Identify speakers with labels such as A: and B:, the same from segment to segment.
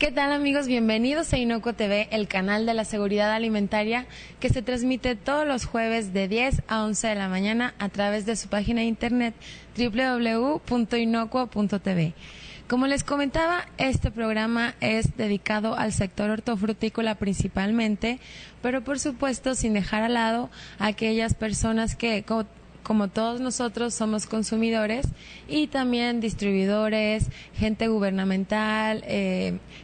A: ¿Qué tal, amigos? Bienvenidos a Inocuo TV, el canal de la seguridad alimentaria que se transmite todos los jueves de 10 a 11 de la mañana a través de su página de internet www.inocuo.tv. Como les comentaba, este programa es dedicado al sector hortofrutícola principalmente, pero por supuesto sin dejar al lado a aquellas personas que, como todos nosotros, somos consumidores y también distribuidores, gente gubernamental,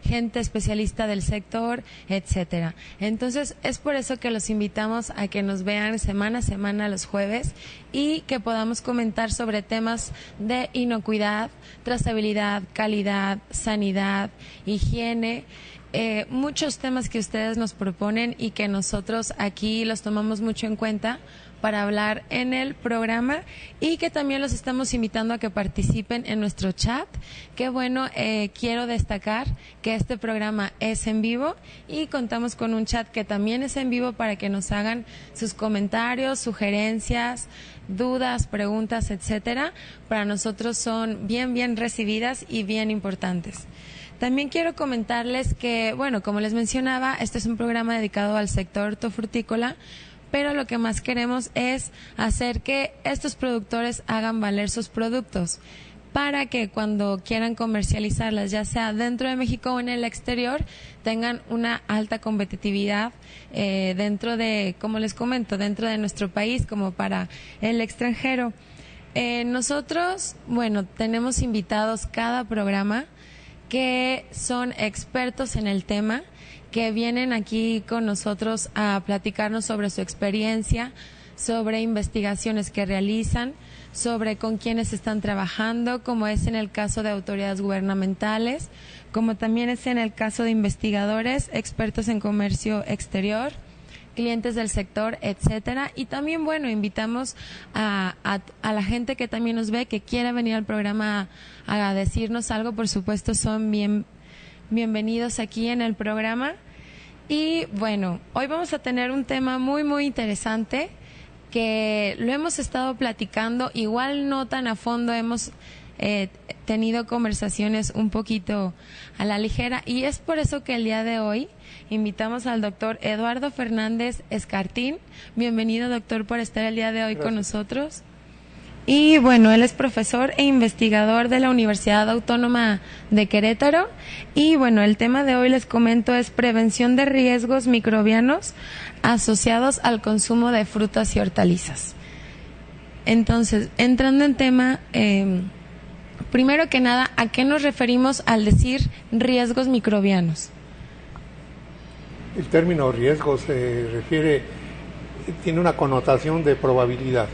A: gente especialista del sector, etcétera. Entonces, es por eso que los invitamos a que nos vean semana a semana los jueves y que podamos comentar sobre temas de inocuidad, trazabilidad, calidad, sanidad, higiene, muchos temas que ustedes nos proponen y que nosotros aquí los tomamos mucho en cuenta para hablar en el programa, y que también los estamos invitando a que participen en nuestro chat. Que bueno, quiero destacar que este programa es en vivo y contamos con un chat que también es en vivo para que nos hagan sus comentarios, sugerencias, dudas, preguntas, etcétera. Para nosotros son bien recibidas y bien importantes. También quiero comentarles que, bueno, como les mencionaba, este es un programa dedicado al sector hortofrutícola, pero lo que más queremos es hacer que estos productores hagan valer sus productos para que cuando quieran comercializarlas, ya sea dentro de México o en el exterior, tengan una alta competitividad dentro de, como les comento, dentro de nuestro país como para el extranjero. Nosotros, bueno, tenemos invitados cada programa que son expertos en el tema, que vienen aquí con nosotros a platicarnos sobre su experiencia, sobre investigaciones que realizan, sobre con quiénes están trabajando, como es en el caso de autoridades gubernamentales, como también es en el caso de investigadores, expertos en comercio exterior, clientes del sector, etcétera. Y también, bueno, invitamos a la gente que también nos ve, que quiera venir al programa a decirnos algo. Por supuesto, son bienvenidos aquí en el programa. Y bueno, hoy vamos a tener un tema muy interesante que lo hemos estado platicando, igual no tan a fondo, hemos tenido conversaciones un poquito a la ligera, y es por eso que el día de hoy invitamos al doctor Eduardo Fernández Escartín. Bienvenido, doctor, por estar el día de hoy. Gracias. Con nosotros. Y bueno, él es profesor e investigador de la Universidad Autónoma de Querétaro. Y bueno, el tema de hoy, les comento, es prevención de riesgos microbianos asociados al consumo de frutas y hortalizas. Entonces, entrando en tema, primero que nada, ¿a qué nos referimos al decir riesgos microbianos?
B: El término riesgo tiene una connotación de probabilidad.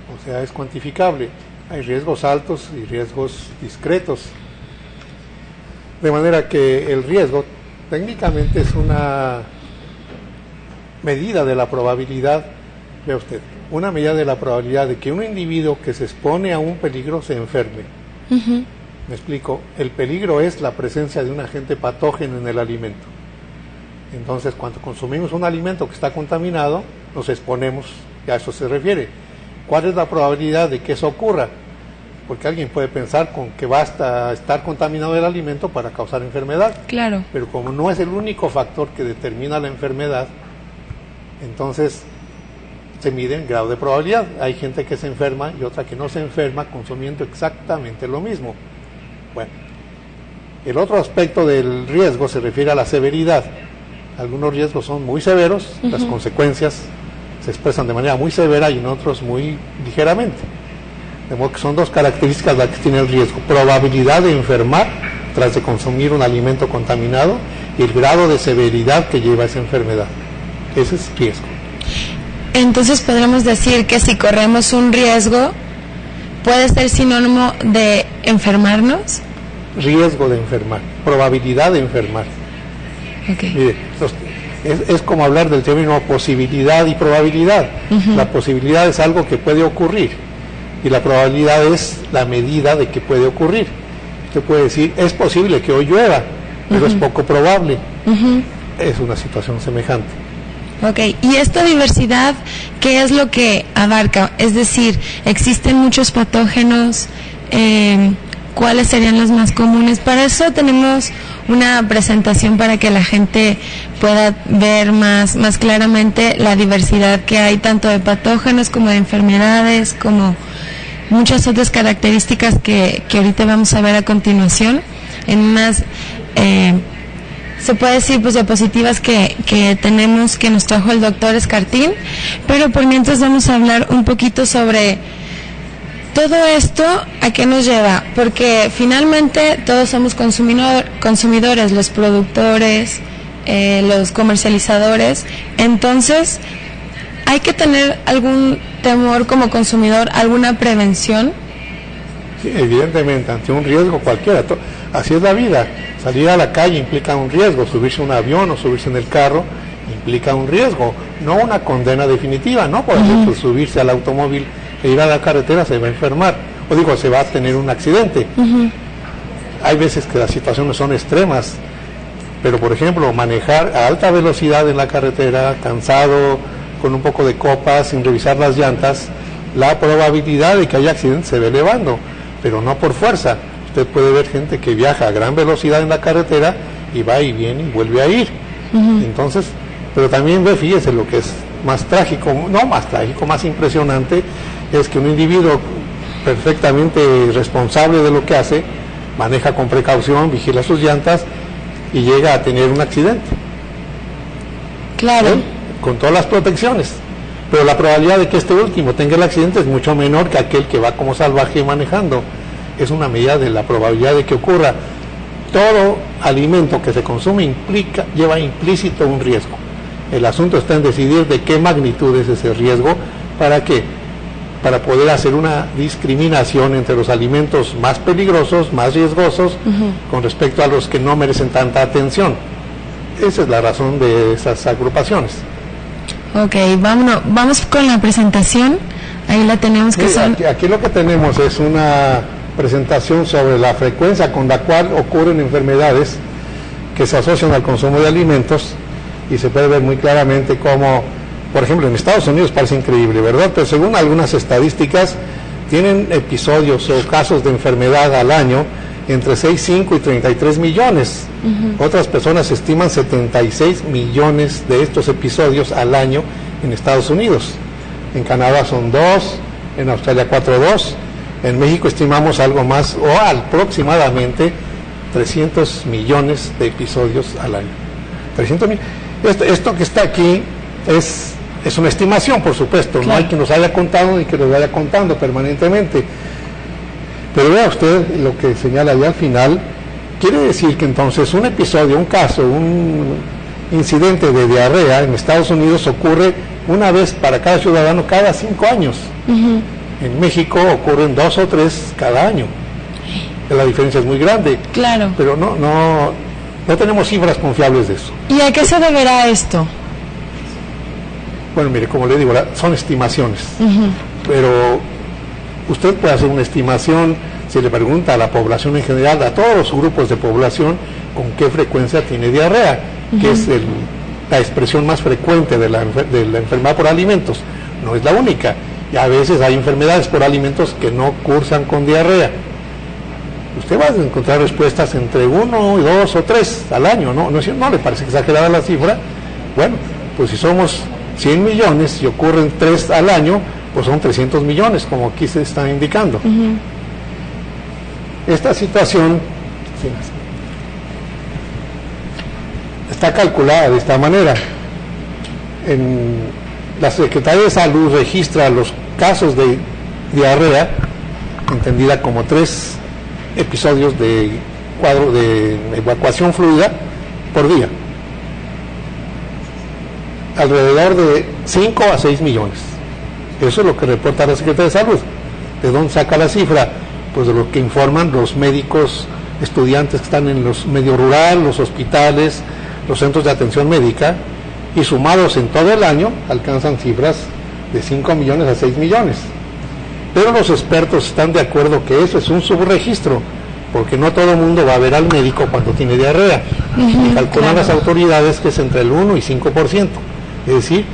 B: O sea, es cuantificable. Hay riesgos altos y riesgos discretos. De manera que el riesgo técnicamente es una medida de la probabilidad, vea usted, una medida de la probabilidad de que un individuo que se expone a un peligro se enferme. Uh-huh. Me explico, el peligro es la presencia de un agente patógeno en el alimento. Entonces, cuando consumimos un alimento que está contaminado, nos exponemos, y a eso se refiere. ¿Cuál es la probabilidad de que eso ocurra? Porque alguien puede pensar con que basta estar contaminado el alimento para causar enfermedad.
A: Claro.
B: Pero como no es el único factor que determina la enfermedad, entonces se mide en grado de probabilidad. Hay gente que se enferma y otra que no se enferma consumiendo exactamente lo mismo. Bueno, el otro aspecto del riesgo se refiere a la severidad. Algunos riesgos son muy severos, uh-huh. Las consecuencias se expresan de manera muy severa y en otros muy ligeramente. De modo que son dos características las que tiene el riesgo: probabilidad de enfermar tras de consumir un alimento contaminado y el grado de severidad que lleva esa enfermedad. Ese es riesgo.
A: Entonces podremos decir que si corremos un riesgo, ¿puede ser sinónimo de enfermarnos?
B: Riesgo de enfermar, probabilidad de enfermar.
A: Okay.
B: Mire, es como hablar del término posibilidad y probabilidad. Uh-huh. La posibilidad es algo que puede ocurrir y la probabilidad es la medida de que puede ocurrir. Usted puede decir, es posible que hoy llueva, pero uh-huh. Es poco probable. Uh-huh. Es una situación semejante.
A: Ok, y esta diversidad, ¿qué es lo que abarca? Es decir, existen muchos patógenos, ¿cuáles serían los más comunes? Para eso tenemos una presentación para que la gente pueda ver más claramente la diversidad que hay, tanto de patógenos como de enfermedades, como muchas otras características que ahorita vamos a ver a continuación, en unas, se puede decir, pues diapositivas que tenemos, que nos trajo el doctor Escartín. Pero por mientras vamos a hablar un poquito sobre todo esto, ¿a qué nos lleva? Porque finalmente todos somos consumidores, los productores, los comercializadores. Entonces, ¿hay que tener algún temor como consumidor, alguna prevención?
B: Sí, evidentemente, ante un riesgo cualquiera. Así es la vida. Salir a la calle implica un riesgo, subirse a un avión o subirse en el carro implica un riesgo, no una condena definitiva, ¿no? Por ejemplo, subirse al automóvil e ir a la carretera se va a enfermar, o digo, se va a tener un accidente. Hay veces que las situaciones son extremas, pero por ejemplo, manejar a alta velocidad en la carretera, cansado, con un poco de copa, sin revisar las llantas, la probabilidad de que haya accidentes se va elevando, pero no por fuerza. Usted puede ver gente que viaja a gran velocidad en la carretera y va y viene y vuelve a ir. Entonces, pero también ve, fíjese lo que es más trágico, no más trágico, más impresionante, es que un individuo perfectamente responsable de lo que hace, maneja con precaución, vigila sus llantas y llega a tener un accidente.
A: Claro.
B: Con todas las protecciones. Pero la probabilidad de que este último tenga el accidente es mucho menor que aquel que va como salvaje manejando. Es una medida de la probabilidad de que ocurra. Todo alimento que se consume lleva implícito un riesgo. El asunto está en decidir de qué magnitud es ese riesgo. ¿Para qué? Para poder hacer una discriminación entre los alimentos más peligrosos, más riesgosos, con respecto a los que no merecen tanta atención. Esa es la razón de esas agrupaciones.
A: Ok, vamos con la presentación. Ahí la tenemos que son...
B: Aquí lo que tenemos es una presentación sobre la frecuencia con la cual ocurren enfermedades que se asocian al consumo de alimentos, y se puede ver muy claramente cómo, por ejemplo, en Estados Unidos parece increíble, ¿verdad? Pero según algunas estadísticas, tienen episodios o casos de enfermedad al año entre 6,5 y 33 millones. Otras personas estiman 76 millones de estos episodios al año en Estados Unidos. En Canadá son 2, en Australia 4,2, en México estimamos algo más, o aproximadamente 300 millones de episodios al año. 300 mil. Esto que está aquí es una estimación, por supuesto. Claro. No hay quien nos haya contado ni que nos vaya contando permanentemente. Pero vea usted lo que señala ahí al final. Quiere decir que entonces un episodio, un caso, un incidente de diarrea en Estados Unidos ocurre una vez para cada ciudadano cada 5 años. En México ocurren 2 o 3 cada año. La diferencia es muy grande.
A: Claro.
B: Pero no tenemos cifras confiables de eso.
A: ¿Y a qué se deberá esto?
B: Bueno, mire, como le digo, son estimaciones. Pero usted puede hacer una estimación si le pregunta a la población en general, a todos los grupos de población, con qué frecuencia tiene diarrea, que es la expresión más frecuente de la enfermedad por alimentos. No es la única. Y a veces hay enfermedades por alimentos que no cursan con diarrea. Usted va a encontrar respuestas entre 1, 2 o 3 al año, ¿no? ¿No le parece exagerada la cifra? Bueno, pues si somos 100 millones y ocurren 3 al año, pues son 300 millones, como aquí se está indicando. Esta situación está calculada de esta manera. La Secretaría de Salud registra los casos de diarrea, entendida como 3 episodios de cuadro de evacuación fluida por día. Alrededor de 5 a 6 millones. Eso es lo que reporta la Secretaría de Salud. ¿De dónde saca la cifra? Pues de lo que informan los médicos estudiantes que están en los medio rural, los hospitales, los centros de atención médica, y sumados en todo el año alcanzan cifras de 5 millones a 6 millones. Pero los expertos están de acuerdo que eso es un subregistro, porque no todo el mundo va a ver al médico cuando tiene diarrea. Y calculan las autoridades que es entre el 1 y 5%. Es decir,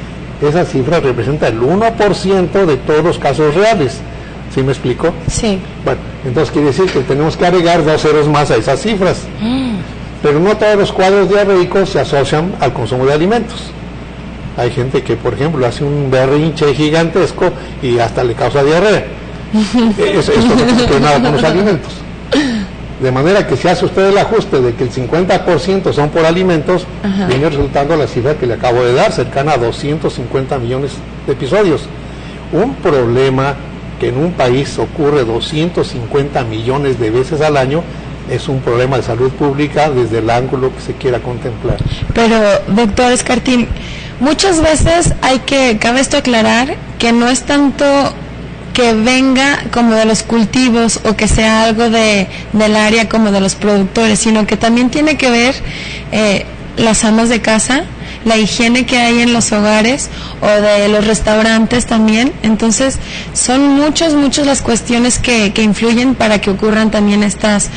B: esa cifra representa el 1% de todos los casos reales. ¿Sí me explico?
A: Sí.
B: Bueno, entonces quiere decir que tenemos que agregar 2 ceros más a esas cifras. Pero no todos los cuadros diarreicos se asocian al consumo de alimentos. Hay gente que, por ejemplo, hace un berrinche gigantesco y hasta le causa diarrea. Eso no tiene que ver nada con los alimentos. De manera que si hace usted el ajuste de que el 50% son por alimentos, viene resultando la cifra que le acabo de dar, cercana a 250 millones de episodios. Un problema que en un país ocurre 250 millones de veces al año es un problema de salud pública desde el ángulo que se quiera contemplar.
A: Pero, doctor Escartín, muchas veces cabe esto aclarar que no es tanto que venga como de los cultivos o que sea algo del área como de los productores, sino que también tiene que ver las amas de casa, la higiene que hay en los hogares o de los restaurantes también. Entonces son muchas las cuestiones que influyen para que ocurran también estas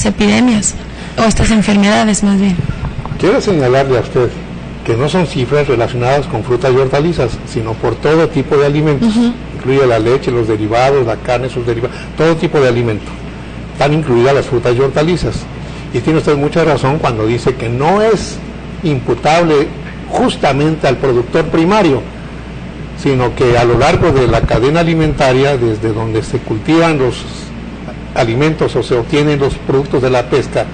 A: epidemias o estas enfermedades más bien.
B: Quiero señalarle a usted que no son cifras relacionadas con frutas y hortalizas, sino por todo tipo de alimentos. Incluye la leche, los derivados, la carne, sus derivados, todo tipo de alimento. Están incluidas las frutas y hortalizas. Y tiene usted mucha razón cuando dice que no es imputable justamente al productor primario, sino que a lo largo de la cadena alimentaria, desde donde se cultivan los alimentos o se obtienen los productos de la pesca,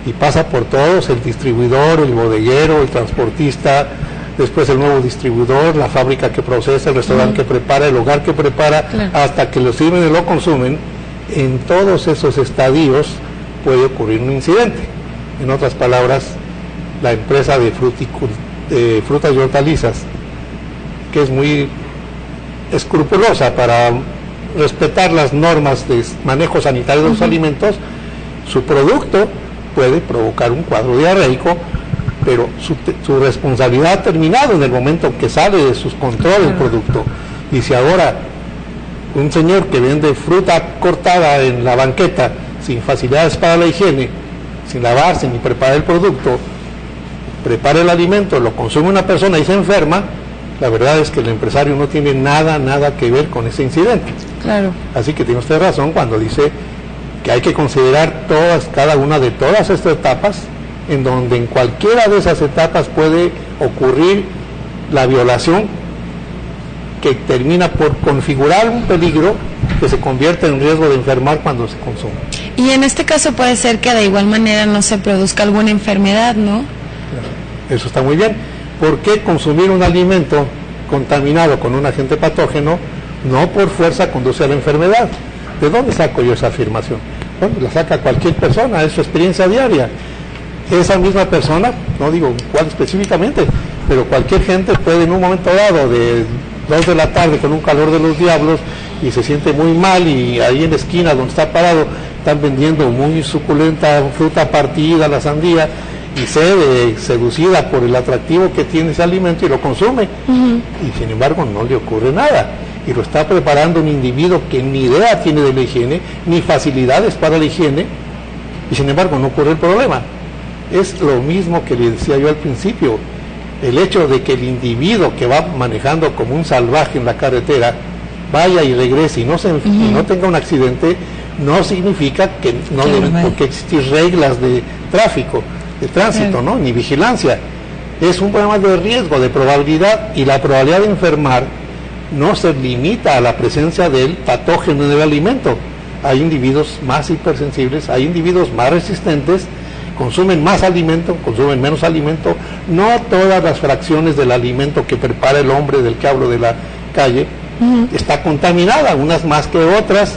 B: y pasa por todos, el distribuidor, el bodeguero, el transportista, después el nuevo distribuidor, la fábrica que procesa, el restaurante que prepara, el hogar que prepara, hasta que lo sirven y lo consumen. En todos esos estadios puede ocurrir un incidente. En otras palabras, la empresa de frutas y hortalizas, que es muy escrupulosa para respetar las normas de manejo sanitario de los alimentos, su producto puede provocar un cuadro diarreico, pero su responsabilidad ha terminado en el momento que sale de sus controles el producto. Y si ahora un señor que vende fruta cortada en la banqueta, sin facilidades para la higiene, sin lavarse ni preparar el producto, prepara el alimento, lo consume una persona y se enferma, la verdad es que el empresario no tiene nada que ver con ese incidente.
A: Claro.
B: Así que tiene usted razón cuando dice que hay que considerar cada una de todas estas etapas, en donde en cualquiera de esas etapas puede ocurrir la violación que termina por configurar un peligro que se convierte en riesgo de enfermar cuando se consume.
A: Y en este caso puede ser que de igual manera no se produzca alguna enfermedad, ¿no?
B: Eso está muy bien. ¿Por qué consumir un alimento contaminado con un agente patógeno no por fuerza conduce a la enfermedad? ¿De dónde saco yo esa afirmación? Bueno, la saca cualquier persona, es su experiencia diaria. Esa misma persona, no digo cuál específicamente, pero cualquier gente puede en un momento dado de 2 de la tarde con un calor de los diablos y se siente muy mal, y ahí en la esquina donde está parado están vendiendo muy suculenta fruta partida, la sandía, y se ve seducida por el atractivo que tiene ese alimento y lo consume, y sin embargo no le ocurre nada, y lo está preparando un individuo que ni idea tiene de la higiene, ni facilidades para la higiene, y sin embargo no ocurre el problema. Es lo mismo que le decía yo al principio, el hecho de que el individuo que va manejando como un salvaje en la carretera vaya y regrese y no tenga un accidente, no significa que no deben por qué existir reglas de tráfico, de tránsito, ¿no? Ni vigilancia. Es un problema de riesgo, de probabilidad, y la probabilidad de enfermar no se limita a la presencia del patógeno en el alimento. Hay individuos más hipersensibles, hay individuos más resistentes, consumen más alimento, consumen menos alimento. No todas las fracciones del alimento que prepara el hombre del que hablo de la calle está contaminada, unas más que otras.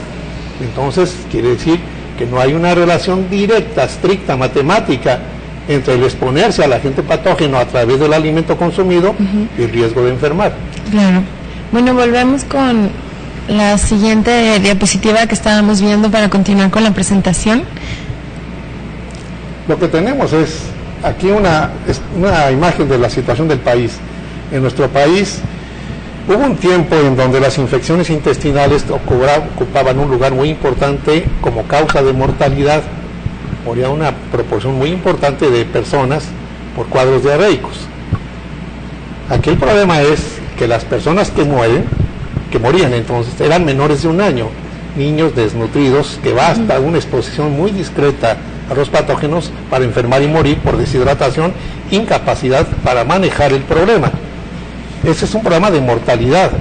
B: Entonces quiere decir que no hay una relación directa, estricta, matemática entre el exponerse al agente patógeno a través del alimento consumido y el riesgo de enfermar.
A: Claro. Bueno, volvemos con la siguiente diapositiva que estábamos viendo para continuar con la presentación.
B: Lo que tenemos es aquí una imagen de la situación del país. En nuestro país hubo un tiempo en donde las infecciones intestinales ocupaban un lugar muy importante como causa de mortalidad. Moría una proporción muy importante de personas por cuadros diarreicos. Aquí el problema es que las personas que morían entonces eran menores de 1 año, niños desnutridos, que basta una exposición muy discreta a los patógenos para enfermar y morir por deshidratación, incapacidad para manejar el problema. Ese es un problema de mortalidad.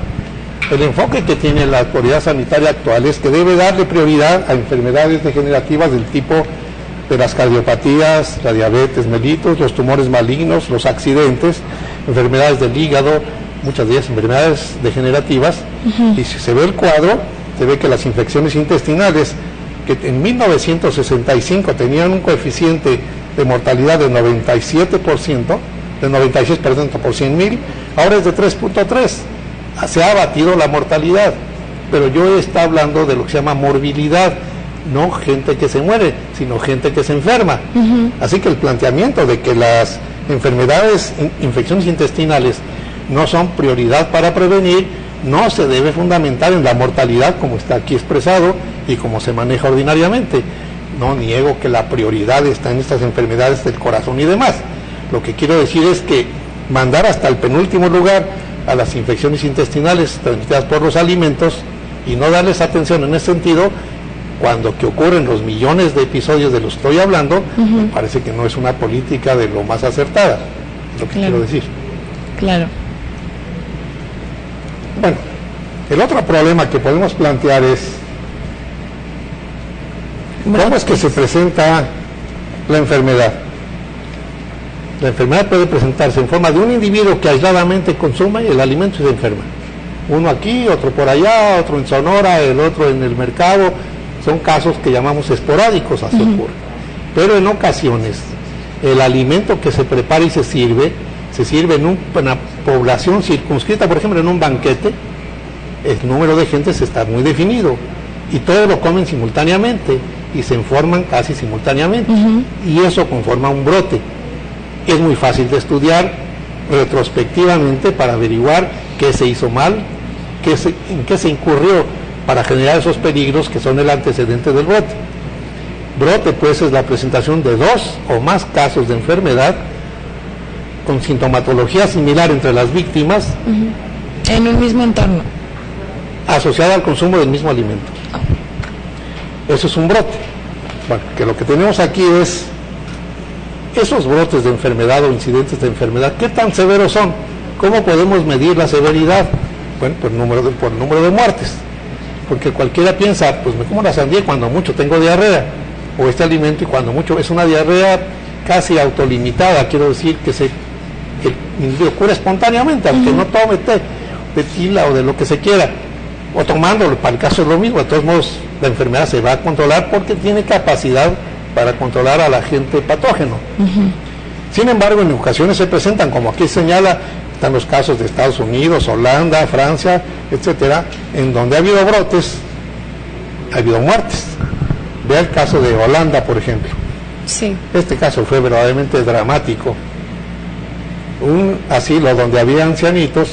B: El enfoque que tiene la autoridad sanitaria actual es que debe darle prioridad a enfermedades degenerativas del tipo de las cardiopatías, la diabetes mellitus, los tumores malignos, los accidentes, enfermedades del hígado, muchas de ellas enfermedades degenerativas. Y si se ve el cuadro, se ve que las infecciones intestinales, que en 1965 tenían un coeficiente de mortalidad de 97%, de 96% por 100.000, ahora es de 3.3. Se ha abatido la mortalidad, pero yo está hablando de lo que se llama morbilidad, no gente que se muere, sino gente que se enferma. Así que el planteamiento de que las enfermedades, infecciones intestinales, no son prioridad para prevenir, no se debe fundamentar en la mortalidad como está aquí expresado y como se maneja ordinariamente. No niego que la prioridad está en estas enfermedades del corazón y demás. Lo que quiero decir es que mandar hasta el penúltimo lugar a las infecciones intestinales transmitidas por los alimentos y no darles atención en ese sentido, cuando que ocurren los millones de episodios de los que estoy hablando, me parece que no es una política de lo más acertada, es lo que quiero decir.
A: Claro.
B: Bueno, el otro problema que podemos plantear es ¿cómo es que se presenta la enfermedad? La enfermedad puede presentarse en forma de un individuo que aisladamente consuma el alimento y se enferma. Uno aquí, otro por allá, otro en Sonora, el otro en el mercado. Son casos que llamamos esporádicos, así ocurre. Pero en ocasiones, el alimento que se prepara y se sirve en una población circunscrita, por ejemplo, en un banquete, el número de gente está muy definido y todos lo comen simultáneamente y se enferman casi simultáneamente y eso conforma un brote. Es muy fácil de estudiar retrospectivamente para averiguar qué se hizo mal, en qué se incurrió para generar esos peligros que son el antecedente del brote. Brote, pues, es la presentación de 2 o más casos de enfermedad con sintomatología similar entre las víctimas
A: en un mismo entorno,
B: asociada al consumo del mismo alimento. Eso es un brote. Bueno, que lo que tenemos aquí es esos brotes de enfermedad o incidentes de enfermedad, ¿qué tan severos son? ¿Cómo podemos medir la severidad? Bueno, por el número de muertes. Porque cualquiera piensa, pues me como la sandía y cuando mucho tengo diarrea, o este alimento y cuando mucho es una diarrea casi autolimitada, quiero decir que el individuo ocurre espontáneamente, aunque no tome té de tila o de lo que se quiera, o tomándolo, para el caso es lo mismo. De todos modos la enfermedad se va a controlar porque tiene capacidad para controlar al agente patógeno. Sin embargo, en ocasiones se presentan, como aquí señala, están los casos de Estados Unidos, Holanda, Francia, etcétera, en donde ha habido brotes, ha habido muertes. Vea el caso de Holanda, por ejemplo.
A: Sí.
B: Este caso fue verdaderamente dramático. Un asilo donde había ancianitos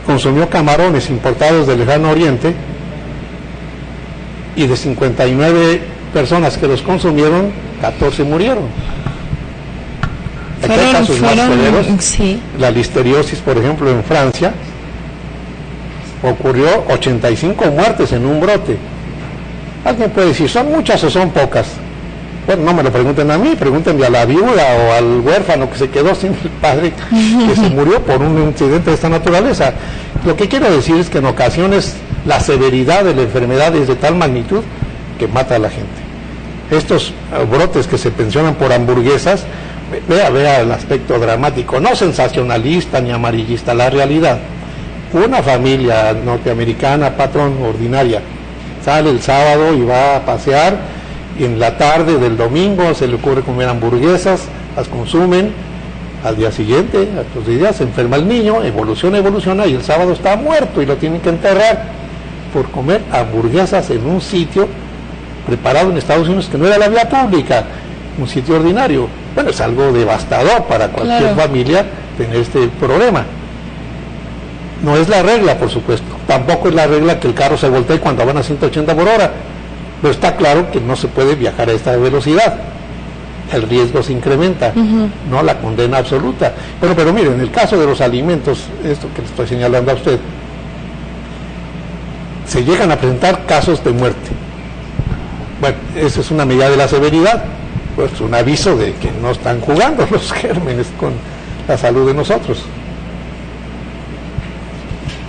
B: consumió camarones importados del lejano oriente y de 59 personas que los consumieron, 14 murieron. Aquí hay casos más severos.
A: Sí.
B: La listeriosis, por ejemplo, en Francia, ocurrió 85 muertes en un brote. Alguien puede decir, ¿son muchas o son pocas? Bueno, no me lo pregunten a mí, pregúntenle a la viuda o al huérfano que se quedó sin el padre, que se murió por un incidente de esta naturaleza. Lo que quiero decir es que en ocasiones la severidad de la enfermedad es de tal magnitud que mata a la gente. Estos brotes que se pensionan por hamburguesas, vea el aspecto dramático, no sensacionalista ni amarillista, la realidad. Una familia norteamericana, patrón, ordinaria, sale el sábado y va a pasear, y en la tarde del domingo se le ocurre comer hamburguesas, las consumen, al día siguiente, a otros días, se enferma el niño, evoluciona y el sábado está muerto y lo tienen que enterrar por comer hamburguesas en un sitio preparado en Estados Unidos que no era la vía pública, un sitio ordinario. Bueno, es algo devastador para cualquier familia tener este problema. No es la regla, por supuesto. Tampoco es la regla que el carro se voltee cuando van a 180 por hora. Pero está claro que no se puede viajar a esta velocidad. El riesgo se incrementa, no la condena absoluta. Pero miren, en el caso de los alimentos, esto que le estoy señalando a usted, se llegan a presentar casos de muerte. Bueno, esa es una medida de la severidad, pues un aviso de que no están jugando los gérmenes con la salud de nosotros.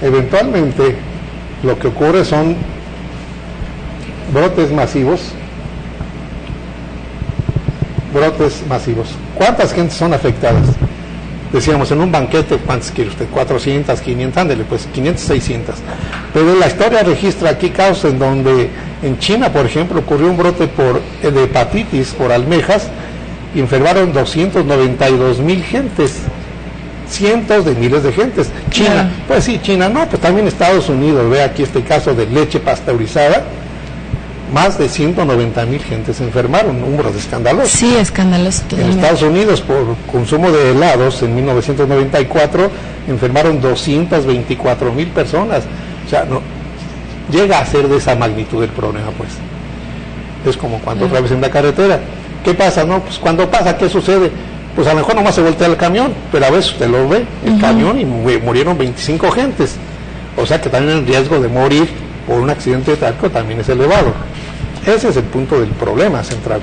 B: Eventualmente, lo que ocurre son brotes masivos. ¿Cuántas gentes son afectadas? Decíamos, en un banquete, ¿cuántas quiere usted? 400, 500, ándele, pues 500, 600. Pero la historia registra aquí casos en donde en China, por ejemplo, ocurrió un brote de hepatitis por almejas y enfermaron 292,000 gentes, cientos de miles de gentes. China, pues sí, China, no, pues también Estados Unidos, ve aquí este caso de leche pasteurizada, más de 190,000 gentes se enfermaron, un brote escandaloso.
A: Sí, escandaloso.
B: En Estados Unidos, por consumo de helados, en 1994, enfermaron 224,000 personas. O sea, no llega a ser de esa magnitud el problema, pues. Es como cuando otra vez en la carretera. ¿Qué pasa, no? Pues cuando pasa, ¿qué sucede? Pues a lo mejor nomás se voltea el camión, pero a veces usted lo ve, el camión, y murieron 25 gentes. O sea que también el riesgo de morir por un accidente de tráfico también es elevado. Ese es el punto del problema central.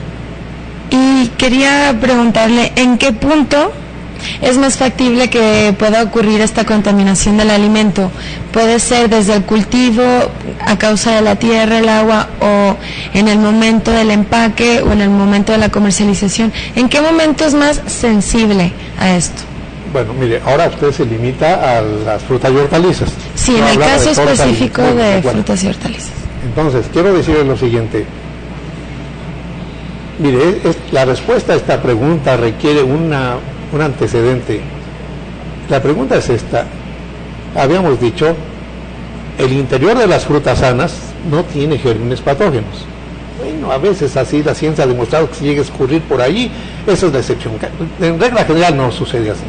A: Y quería preguntarle, ¿en qué punto es más factible que pueda ocurrir esta contaminación del alimento? ¿Puede ser desde el cultivo, a causa de la tierra, el agua, o en el momento del empaque, o en el momento de la comercialización? ¿En qué momento es más sensible a esto?
B: Bueno, mire, ahora usted se limita a las frutas y hortalizas.
A: Sí, en el caso específico de frutas y hortalizas.
B: Entonces, quiero decirle lo siguiente. Mire, la respuesta a esta pregunta requiere un antecedente. La pregunta es esta. Habíamos dicho, el interior de las frutas sanas no tiene gérmenes patógenos. Bueno, a veces así la ciencia ha demostrado que si llega a escurrir por allí, esa es la excepción. En regla general no sucede así.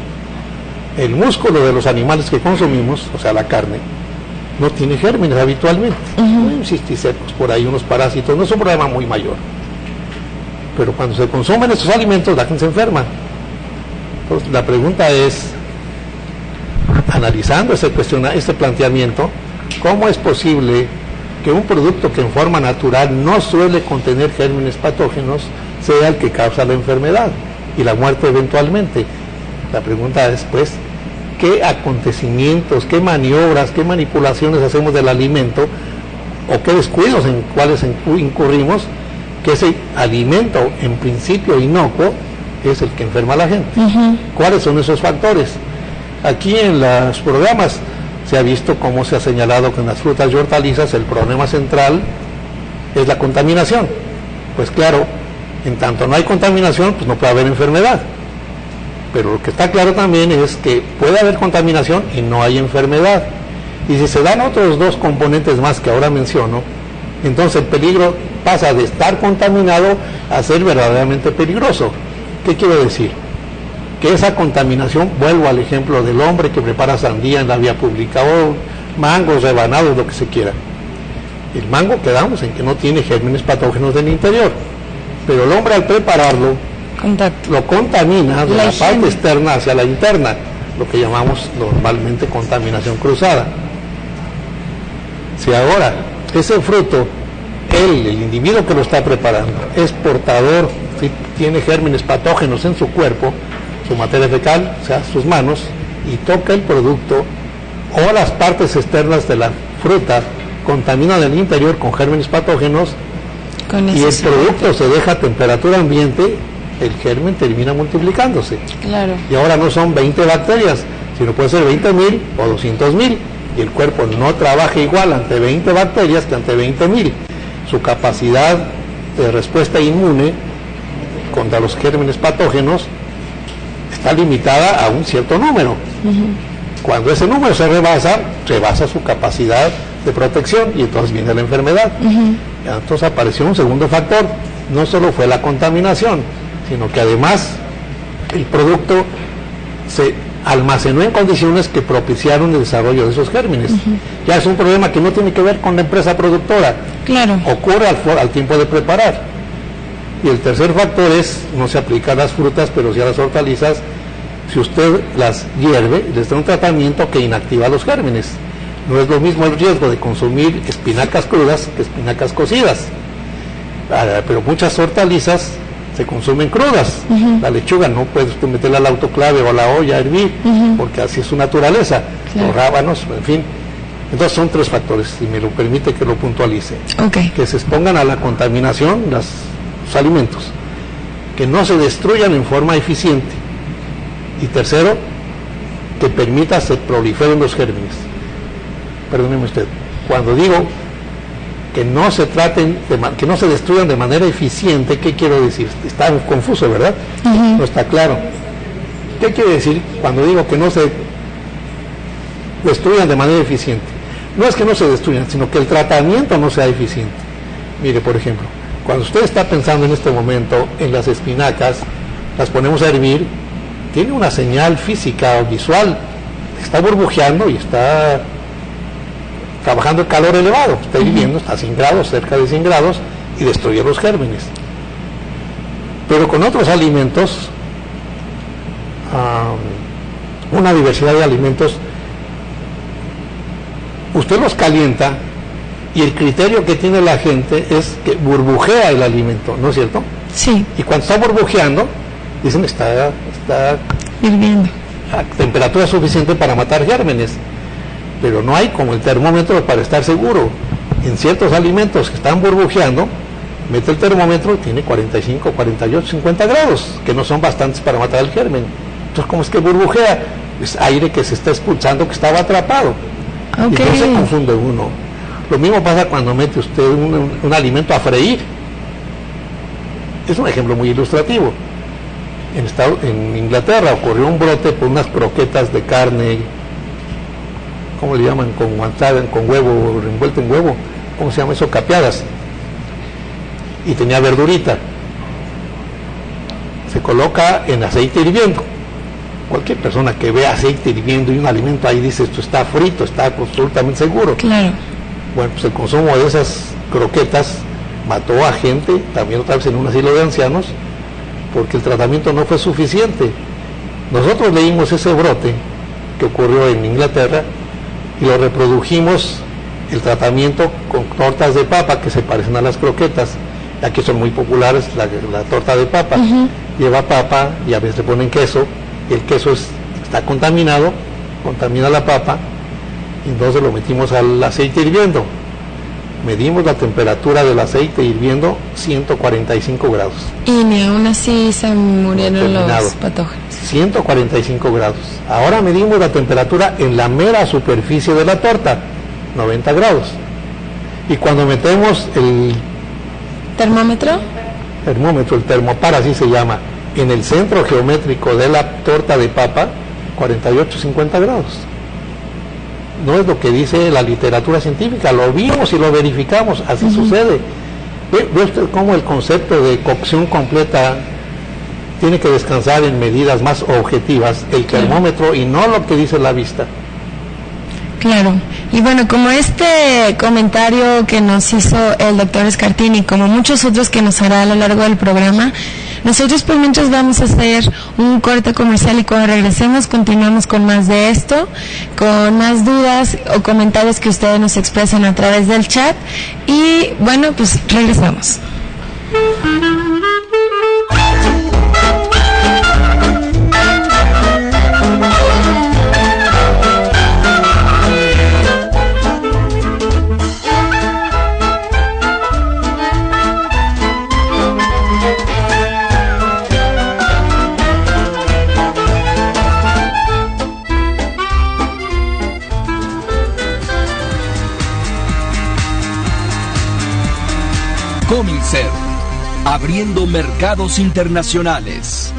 B: El músculo de los animales que consumimos, o sea, la carne, no tiene gérmenes habitualmente. No hay cisticercos por ahí, unos parásitos, no es un problema muy mayor. Pero cuando se consumen estos alimentos, la gente se enferma. Entonces, la pregunta es, analizando este planteamiento, ¿cómo es posible que un producto que en forma natural no suele contener gérmenes patógenos sea el que causa la enfermedad y la muerte eventualmente? La pregunta es, pues, ¿qué acontecimientos, qué maniobras, qué manipulaciones hacemos del alimento o qué descuidos en cuáles incurrimos, que ese alimento en principio inocuo es el que enferma a la gente? ¿Cuáles son esos factores? Aquí en los programas se ha visto cómo se ha señalado que en las frutas y hortalizas el problema central es la contaminación. Pues claro, en tanto no hay contaminación, pues no puede haber enfermedad. Pero lo que está claro también es que puede haber contaminación y no hay enfermedad. Y si se dan otros dos componentes más que ahora menciono, entonces el peligro pasa de estar contaminado a ser verdaderamente peligroso. ¿Qué quiero decir? Que esa contaminación, vuelvo al ejemplo del hombre que prepara sandía en la vía pública, o mangos, rebanados, lo que se quiera. El mango quedamos en que no tiene gérmenes patógenos del interior, pero el hombre al prepararlo lo contamina de la parte externa hacia la interna, lo que llamamos normalmente contaminación cruzada. Si ahora ese fruto, el individuo que lo está preparando, es portador, ¿sí?, tiene gérmenes patógenos en su cuerpo, su materia fecal, o sea, sus manos, y toca el producto, o las partes externas de la fruta contaminan el interior con gérmenes patógenos, y el producto se deja a temperatura ambiente, el germen termina multiplicándose.
A: Claro.
B: Y ahora no son 20 bacterias, sino puede ser 20,000 o 200,000, y el cuerpo no trabaja igual ante 20 bacterias que ante 20,000. Su capacidad de respuesta inmune contra los gérmenes patógenos está limitada a un cierto número. Cuando ese número se rebasa su capacidad de protección, y entonces viene la enfermedad. Entonces apareció un segundo factor. No solo fue la contaminación, sino que además el producto se almacenó en condiciones que propiciaron el desarrollo de esos gérmenes. Ya es un problema que no tiene que ver con la empresa productora.
A: Claro.
B: Ocurre al tiempo de preparar. Y el tercer factor es, no se aplica a las frutas, pero sí a las hortalizas. Si usted las hierve, les da un tratamiento que inactiva los gérmenes. No es lo mismo el riesgo de consumir espinacas crudas que espinacas cocidas. pero muchas hortalizas se consumen crudas. La lechuga no puedes tú meterla al autoclave o a la olla a hervir, porque así es su naturaleza. Claro. Los rábanos, en fin. Entonces son 3 factores, si me lo permite que lo puntualice.
A: Okay.
B: Que se expongan a la contaminación los alimentos, que no se destruyan en forma eficiente, y tercero, que permita se proliferen los gérmenes. Perdóneme usted, cuando digo que no se que no se destruyan de manera eficiente, ¿qué quiero decir? Está confuso, ¿verdad? No está claro. ¿Qué quiere decir cuando digo que no se destruyan de manera eficiente? No es que no se destruyan, sino que el tratamiento no sea eficiente. Mire, por ejemplo, cuando usted está pensando en este momento en las espinacas, las ponemos a hervir, tiene una señal física o visual, está burbujeando y está trabajando el calor elevado, está hirviendo, está a 100 grados, cerca de 100 grados, y destruye los gérmenes. Pero con otros alimentos, una diversidad de alimentos, usted los calienta y el criterio que tiene la gente es que burbujea el alimento, ¿no es cierto?
A: Sí.
B: Y cuando está burbujeando, dicen está
A: hirviendo
B: a temperatura suficiente para matar gérmenes, pero no hay como el termómetro para estar seguro. En ciertos alimentos que están burbujeando, mete el termómetro y tiene 45, 48, 50 grados, que no son bastantes para matar el germen. Entonces, ¿cómo es que burbujea? Es aire que se está expulsando, que estaba atrapado. Okay. Y entonces se confunde uno. Lo mismo pasa cuando mete usted un alimento a freír. Es un ejemplo muy ilustrativo. En Inglaterra ocurrió un brote por unas croquetas de carne, ¿cómo le llaman? Con guantada, con huevo, envuelto en huevo, ¿cómo se llama eso? Capeadas. Y tenía verdurita. Se coloca en aceite hirviendo. Cualquier persona que vea aceite hirviendo y un alimento ahí dice, esto está frito, está absolutamente seguro.
A: Claro.
B: Bueno, pues el consumo de esas croquetas mató a gente, también otra vez en un asilo de ancianos, porque el tratamiento no fue suficiente. Nosotros leímos ese brote que ocurrió en Inglaterra y lo reprodujimos, el tratamiento, con tortas de papa que se parecen a las croquetas. Aquí son muy populares la torta de papa. Lleva papa y a veces le ponen queso. El queso está contaminado, contamina la papa, y entonces lo metimos al aceite hirviendo. Medimos la temperatura del aceite hirviendo, 145 grados.
A: Y ni aún así se murieron los patógenos.
B: 145 grados. Ahora medimos la temperatura en la mera superficie de la torta, 90 grados. Y cuando metemos el
A: termómetro,
B: el termopar, así se llama, en el centro geométrico de la torta de papa, 48-50 grados. No es lo que dice la literatura científica, lo vimos y lo verificamos, así sucede. ¿Ve usted cómo el concepto de cocción completa tiene que descansar en medidas más objetivas, el termómetro y no lo que dice la vista?
A: Claro, y bueno, como este comentario que nos hizo el doctor Escartini, como muchos otros que nos hará a lo largo del programa, nosotros por mientras vamos a hacer un corte comercial y cuando regresemos continuamos con más de esto, con más dudas o comentarios que ustedes nos expresan a través del chat y bueno, pues regresamos.
C: Cominser, abriendo mercados internacionales.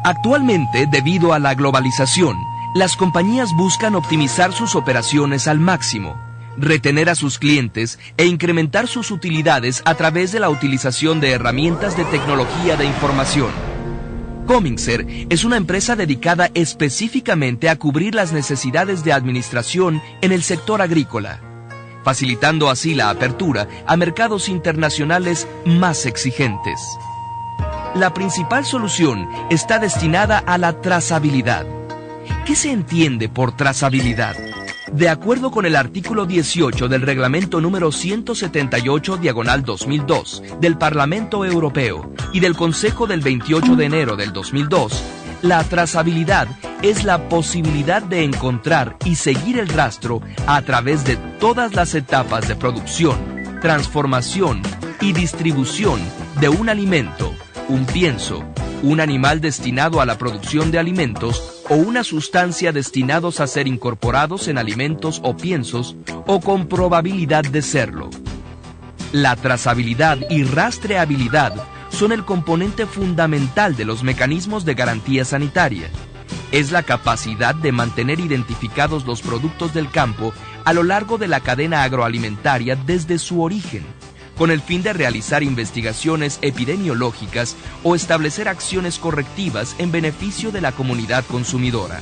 C: Actualmente, debido a la globalización, las compañías buscan optimizar sus operaciones al máximo, retener a sus clientes e incrementar sus utilidades a través de la utilización de herramientas de tecnología de información. Cominser es una empresa dedicada específicamente a cubrir las necesidades de administración en el sector agrícola, facilitando así la apertura a mercados internacionales más exigentes. La principal solución está destinada a la trazabilidad. ¿Qué se entiende por trazabilidad? De acuerdo con el artículo 18 del reglamento número 178/2002 del Parlamento Europeo y del Consejo del 28 de enero del 2002, la trazabilidad es la posibilidad de encontrar y seguir el rastro a través de todas las etapas de producción, transformación y distribución de un alimento, un pienso, un animal destinado a la producción de alimentos o una sustancia destinados a ser incorporados en alimentos o piensos o con probabilidad de serlo. La trazabilidad y rastreabilidad son el componente fundamental de los mecanismos de garantía sanitaria. Es la capacidad de mantener identificados los productos del campo a lo largo de la cadena agroalimentaria desde su origen, con el fin de realizar investigaciones epidemiológicas o establecer acciones correctivas en beneficio de la comunidad consumidora.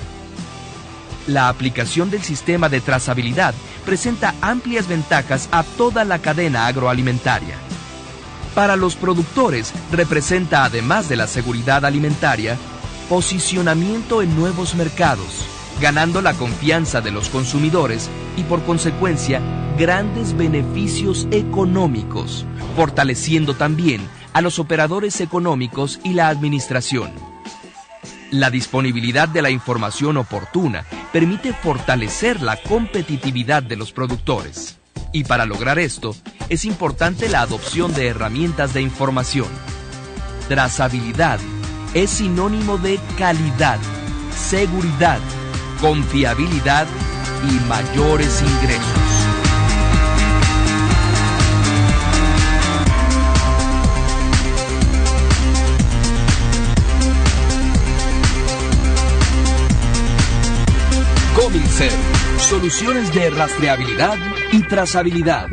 C: La aplicación del sistema de trazabilidad presenta amplias ventajas a toda la cadena agroalimentaria. Para los productores representa, además de la seguridad alimentaria, posicionamiento en nuevos mercados, ganando la confianza de los consumidores y por consecuencia grandes beneficios económicos, fortaleciendo también a los operadores económicos y la administración. La disponibilidad de la información oportuna permite fortalecer la competitividad de los productores. Y para lograr esto, es importante la adopción de herramientas de información. Trazabilidad es sinónimo de calidad, seguridad, confiabilidad y mayores ingresos. Comicer, soluciones de rastreabilidad y trazabilidad.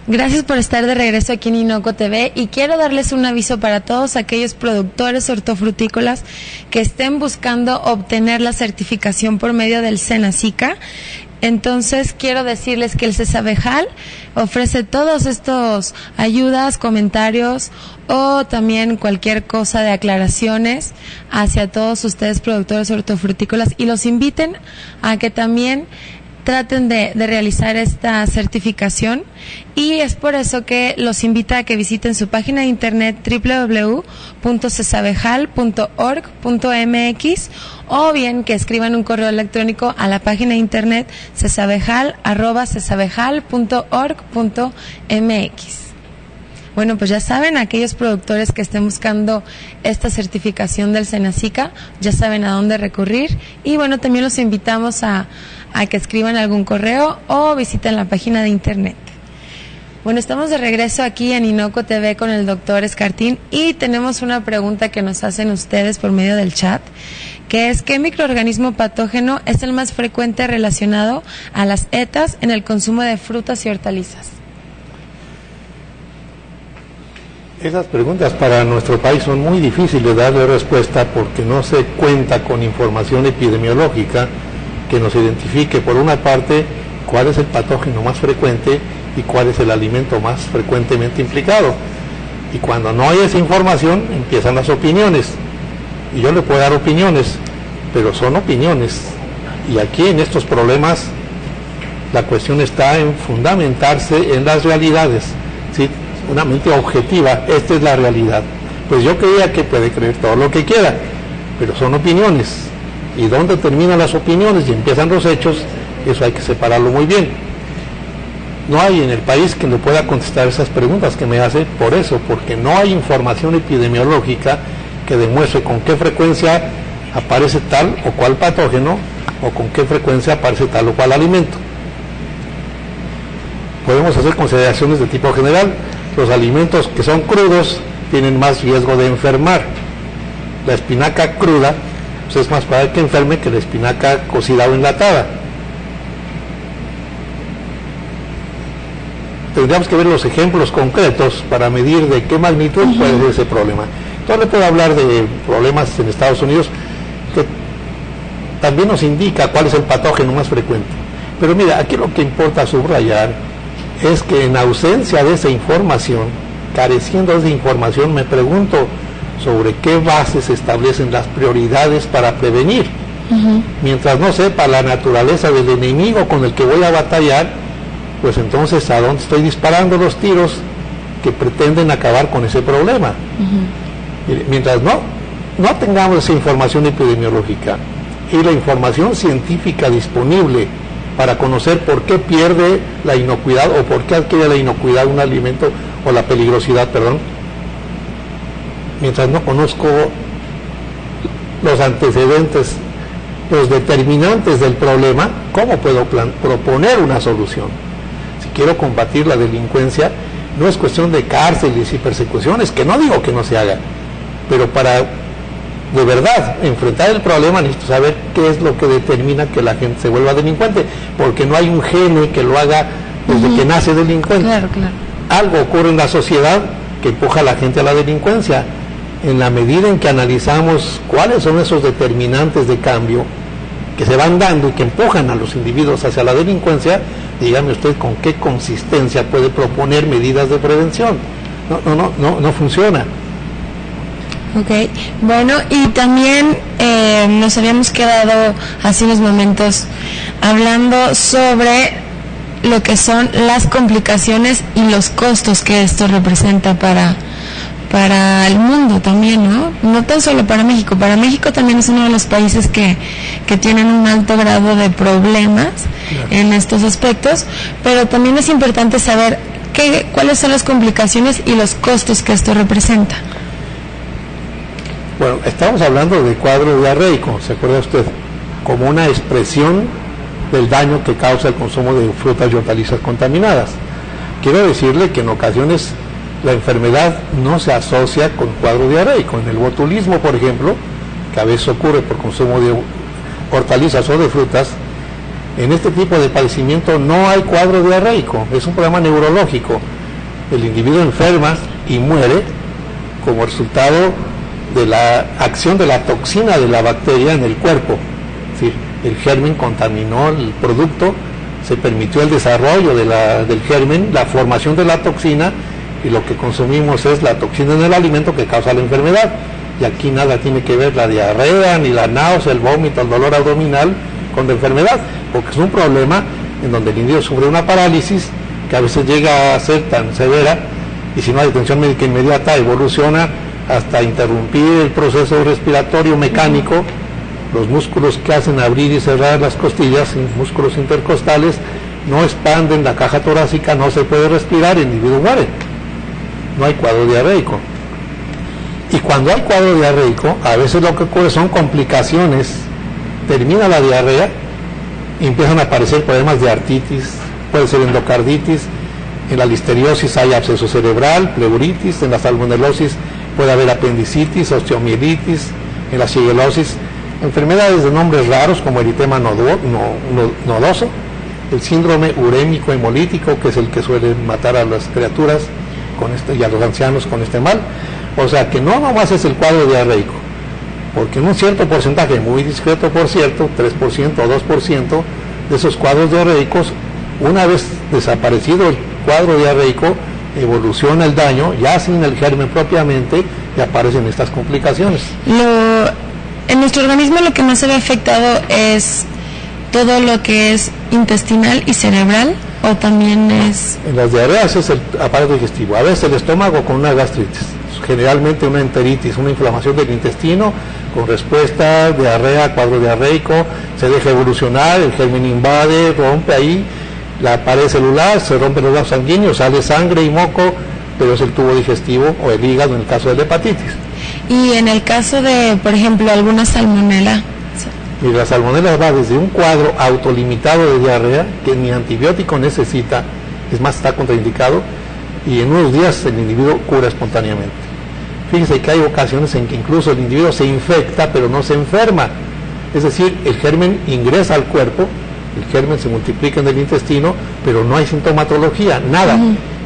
A: Gracias por estar de regreso aquí en Inoco TV y quiero darles un aviso para todos aquellos productores hortofrutícolas que estén buscando obtener la certificación por medio del Senacica. Entonces quiero decirles que el CESAVEJAL ofrece todos estos ayudas, comentarios o también cualquier cosa de aclaraciones hacia todos ustedes productores hortofrutícolas y los inviten a que también traten de realizar esta certificación y es por eso que los invita a que visiten su página de internet www.cesavejal.org.mx o bien que escriban un correo electrónico a la página de internet cesavejal@cesavejal.org.mx. Bueno, pues ya saben, aquellos productores que estén buscando esta certificación del Senacica, ya saben a dónde recurrir y bueno, también los invitamos a que escriban algún correo o visiten la página de internet. Bueno, estamos de regreso aquí en Inoco TV con el doctor Escartín y tenemos una pregunta que nos hacen ustedes por medio del chat, que es ¿qué microorganismo patógeno es el más frecuente relacionado a las ETAs en el consumo de frutas y hortalizas?
B: Esas preguntas para nuestro país son muy difíciles de darle respuesta porque no se cuenta con información epidemiológica que nos identifique, por una parte, cuál es el patógeno más frecuente y cuál es el alimento más frecuentemente implicado. Y cuando no hay esa información, empiezan las opiniones. Y yo le puedo dar opiniones, pero son opiniones. Y aquí en estos problemas, la cuestión está en fundamentarse en las realidades, ¿sí? Una mente objetiva, esta es la realidad. Pues yo creía que puede creer todo lo que quiera, pero son opiniones. Y dónde terminan las opiniones y empiezan los hechos, eso hay que separarlo muy bien. No hay en el país quien le pueda contestar esas preguntas que me hace por eso, porque no hay información epidemiológica que demuestre con qué frecuencia aparece tal o cual patógeno o con qué frecuencia aparece tal o cual alimento. Podemos hacer consideraciones de tipo general. Los alimentos que son crudos tienen más riesgo de enfermar. La espinaca cruda pues es más probable que enferme que la espinaca cocida o enlatada. Tendríamos que ver los ejemplos concretos para medir de qué magnitud puede ser ese problema. Entonces le puedo hablar de problemas en Estados Unidos que también nos indica cuál es el patógeno más frecuente. Pero mira, aquí lo que importa subrayar es que en ausencia de esa información, careciendo de esa información, me pregunto sobre qué bases se establecen las prioridades para prevenir. Mientras no sepa la naturaleza del enemigo con el que voy a batallar, pues entonces a dónde estoy disparando los tiros que pretenden acabar con ese problema. Mientras no tengamos esa información epidemiológica y la información científica disponible para conocer por qué pierde la inocuidad o por qué adquiere la inocuidad un alimento, o la peligrosidad, perdón, mientras no conozco los antecedentes, los determinantes del problema, ¿cómo puedo proponer una solución? Si quiero combatir la delincuencia, no es cuestión de cárceles y persecuciones, que no digo que no se haga, pero para de verdad enfrentar el problema necesito saber qué es lo que determina que la gente se vuelva delincuente, porque no hay un gene que lo haga desde que nace delincuente.
A: Claro.
B: Algo ocurre en la sociedad que empuja a la gente a la delincuencia. En la medida en que analizamos cuáles son esos determinantes de cambio que se van dando y que empujan a los individuos hacia la delincuencia, dígame usted con qué consistencia puede proponer medidas de prevención. No funciona.
A: Ok, bueno, y también nos habíamos quedado hace unos momentos hablando sobre lo que son las complicaciones y los costos que esto representa para el mundo también, ¿no? No tan solo para México también es uno de los países que tienen un alto grado de problemas en estos aspectos, pero también es importante saber cuáles son las complicaciones y los costos que esto representa.
B: Bueno, estamos hablando de cuadro diarreico, ¿se acuerda usted? Como una expresión del daño que causa el consumo de frutas y hortalizas contaminadas. Quiero decirle que en ocasiones la enfermedad no se asocia con cuadro diarreico. En el botulismo, por ejemplo, que a veces ocurre por consumo de hortalizas o de frutas, en este tipo de padecimiento no hay cuadro diarreico, es un problema neurológico. El individuo enferma y muere como resultado de la acción de la toxina de la bacteria en el cuerpo. Es decir, el germen contaminó el producto, se permitió el desarrollo del germen, la formación de la toxina, y lo que consumimos es la toxina en el alimento que causa la enfermedad. Y aquí nada tiene que ver la diarrea, ni la náusea, el vómito, el dolor abdominal con la enfermedad, porque es un problema en donde el individuo sufre una parálisis que a veces llega a ser tan severa, y si no hay atención médica inmediata evoluciona hasta interrumpir el proceso respiratorio mecánico. Los músculos que hacen abrir y cerrar las costillas, músculos intercostales, no expanden la caja torácica, no se puede respirar, el individuo muere. No hay cuadro diarreico. Y cuando hay cuadro diarreico, a veces lo que ocurre son complicaciones. Termina la diarrea y empiezan a aparecer problemas de artritis, puede ser endocarditis, en la listeriosis hay absceso cerebral, pleuritis, en la salmonelosis puede haber apendicitis, osteomielitis, en la shigellosis, enfermedades de nombres raros como eritema nodoso, el síndrome urémico hemolítico, que es el que suele matar a las criaturas y a los ancianos con este mal. O sea que no nomás es el cuadro diarreico, porque en un cierto porcentaje, muy discreto por cierto, 3% o 2% de esos cuadros diarreicos, una vez desaparecido el cuadro diarreico, evoluciona el daño, ya sin el germen propiamente, y aparecen estas complicaciones.
A: En nuestro organismo lo que más se ve afectado es todo lo que es intestinal y cerebral, o también es...
B: En las diarreas es el aparato digestivo, a veces el estómago con una gastritis, generalmente una enteritis, una inflamación del intestino con respuesta, diarrea, cuadro diarreico, se deja evolucionar, el germen invade, rompe ahí la pared celular, se rompen los vasos sanguíneos, sale sangre y moco, pero es el tubo digestivo o el hígado en el caso de la hepatitis.
A: Y en el caso de, por ejemplo, alguna salmonela.
B: Y la salmonela va desde un cuadro autolimitado de diarrea que ni antibiótico necesita, es más, está contraindicado, y en unos días el individuo cura espontáneamente. Fíjense que hay ocasiones en que incluso el individuo se infecta pero no se enferma, es decir, el germen ingresa al cuerpo, el germen se multiplica en el intestino, pero no hay sintomatología, nada.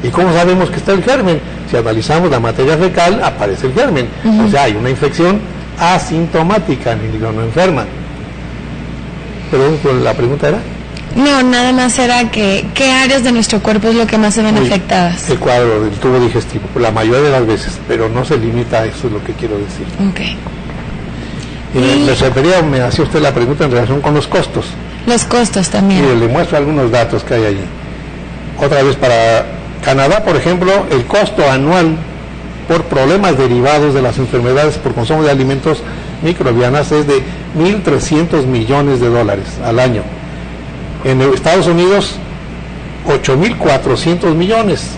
B: ¿Y cómo sabemos que está el germen? Si analizamos la materia fecal, aparece el germen. O sea, hay una infección asintomática, el individuo no enferma. Perdón, ¿la pregunta era?
A: No, nada más era que ¿qué áreas de nuestro cuerpo es lo que más se ven afectadas?
B: El cuadro del tubo digestivo, la mayoría de las veces, pero no se limita a eso, es lo que quiero decir.
A: Ok.
B: Me hacía usted la pregunta en relación con los costos.
A: Los costos también.
B: Mire, le muestro algunos datos que hay allí. Otra vez, para Canadá, por ejemplo, el costo anual por problemas derivados de las enfermedades por consumo de alimentos microbianas es de 1.300 millones de dólares al año. En Estados Unidos, 8.400 millones.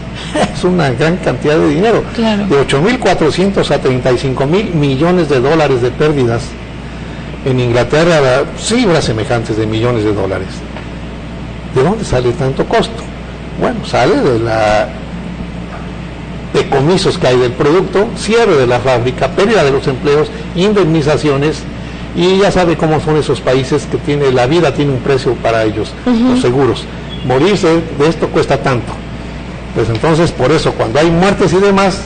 B: Es una gran cantidad de dinero.
A: Claro.
B: De 8.400 a 35.000 millones de dólares de pérdidas. En Inglaterra, cifras semejantes de millones de dólares. ¿De dónde sale tanto costo? Bueno, sale de decomisos que hay del producto, cierre de la fábrica, pérdida de los empleos, indemnizaciones, y ya sabe cómo son esos países que la vida tiene un precio para ellos, los seguros. Morirse de esto cuesta tanto. Pues entonces, por eso, cuando hay muertes y demás,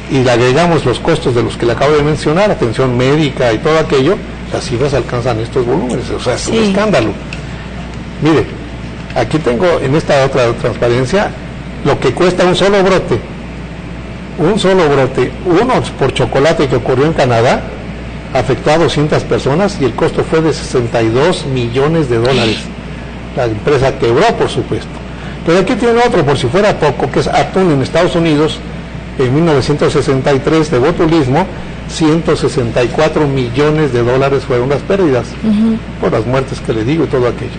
B: y le agregamos los costos de los que le acabo de mencionar, atención médica y todo aquello, las cifras alcanzan estos volúmenes, o sea, es un escándalo. Mire, aquí tengo en esta otra transparencia lo que cuesta un solo brote, uno por chocolate que ocurrió en Canadá, afectó a 200 personas y el costo fue de 62 millones de dólares. La empresa quebró, por supuesto. Pero aquí tiene otro, por si fuera poco, que es atún en Estados Unidos, en 1963 de botulismo, 164 millones de dólares fueron las pérdidas, por las muertes que le digo y todo aquello.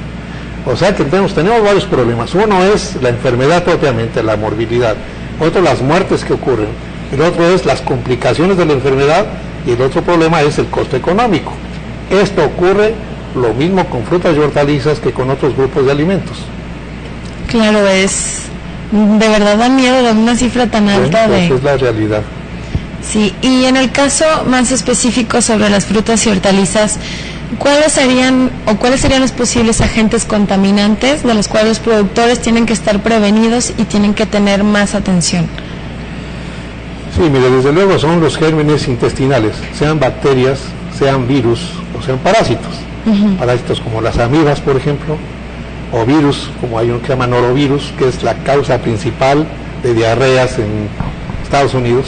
B: O sea que tenemos varios problemas. Uno es la enfermedad propiamente, la morbilidad. Otro, las muertes que ocurren. El otro es las complicaciones de la enfermedad. Y el otro problema es el costo económico. Esto ocurre lo mismo con frutas y hortalizas que con otros grupos de alimentos.
A: Claro, de verdad da miedo de una cifra tan alta.
B: Esa es la realidad.
A: Sí, y en el caso más específico sobre las frutas y hortalizas, ¿cuáles serían los posibles agentes contaminantes de los cuales los productores tienen que estar prevenidos y tienen que tener más atención?
B: Sí, mire, desde luego son los gérmenes intestinales, sean bacterias, sean virus o sean parásitos. Parásitos como las amibas, por ejemplo, o virus, como hay uno que se llama norovirus, que es la causa principal de diarreas en Estados Unidos,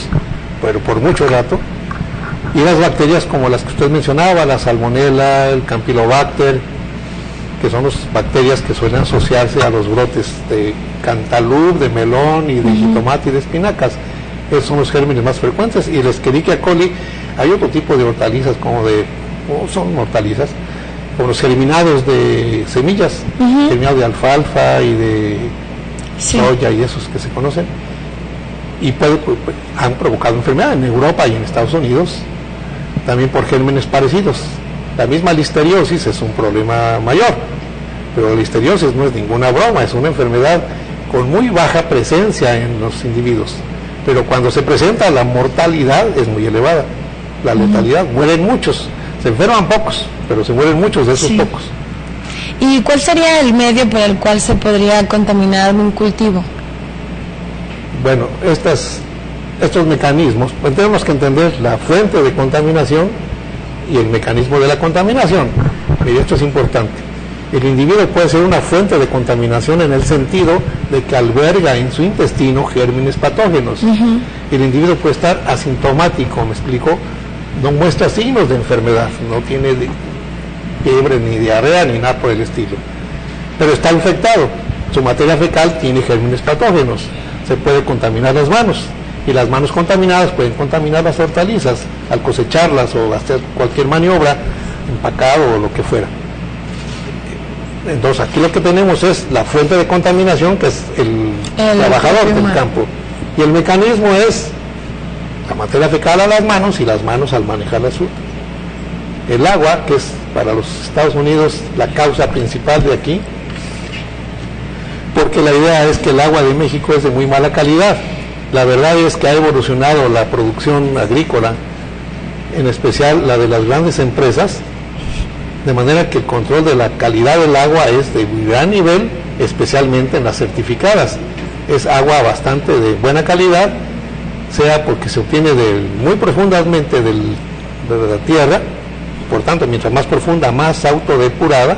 B: pero por mucho rato. Y las bacterias como las que usted mencionaba, la salmonella, el campylobacter, que son las bacterias que suelen asociarse a los brotes de cantaloupe, de melón y de jitomate y de espinacas. Esos son los gérmenes más frecuentes. Y el Escherichia coli, hay otro tipo de hortalizas son hortalizas, como los germinados de semillas, germinados de alfalfa y de soya y esos que se conocen. Y han provocado enfermedad en Europa y en Estados Unidos, también por gérmenes parecidos. La misma listeriosis es un problema mayor, pero la listeriosis no es ninguna broma, es una enfermedad con muy baja presencia en los individuos. Pero cuando se presenta, la mortalidad es muy elevada, la letalidad, mueren muchos, se enferman pocos, pero se mueren muchos de esos pocos.
A: ¿Y cuál sería el medio por el cual se podría contaminar un cultivo?
B: Bueno, estos mecanismos, pues tenemos que entender la fuente de contaminación y el mecanismo de la contaminación. Mire, esto es importante. El individuo puede ser una fuente de contaminación en el sentido de que alberga en su intestino gérmenes patógenos. El individuo puede estar asintomático, ¿me explico? No muestra signos de enfermedad, no tiene fiebre, ni diarrea, ni nada por el estilo. Pero está infectado. Su materia fecal tiene gérmenes patógenos. Se puede contaminar las manos. Y las manos contaminadas pueden contaminar las hortalizas al cosecharlas o hacer cualquier maniobra, empacado o lo que fuera. Entonces aquí lo que tenemos es la fuente de contaminación, que es el trabajador del campo, y el mecanismo es la materia fecal a las manos y las manos al manejar la fruta. El agua, que es para los Estados Unidos la causa principal de aquí, porque la idea es que el agua de México es de muy mala calidad. La verdad es que ha evolucionado la producción agrícola, en especial la de las grandes empresas, de manera que el control de la calidad del agua es de gran nivel, especialmente en las certificadas. Es agua bastante de buena calidad, sea porque se obtiene muy profundamente de la tierra, por tanto, mientras más profunda, más autodepurada,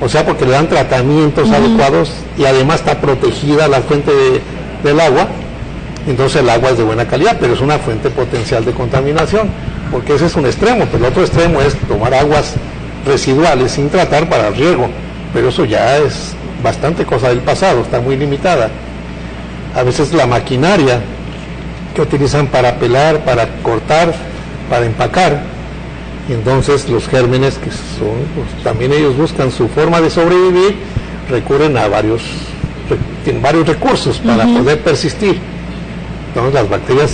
B: o sea, porque le dan tratamientos adecuados y además está protegida la fuente del agua. Entonces el agua es de buena calidad, pero es una fuente potencial de contaminación. porque ese es un extremo, pero el otro extremo es tomar aguas residuales sin tratar para riego, pero eso ya es bastante cosa del pasado, está muy limitada. A veces la maquinaria que utilizan para pelar, para cortar, para empacar, y entonces los gérmenes que son, pues, también ellos buscan su forma de sobrevivir, recurren a varios recursos para poder persistir. Entonces las bacterias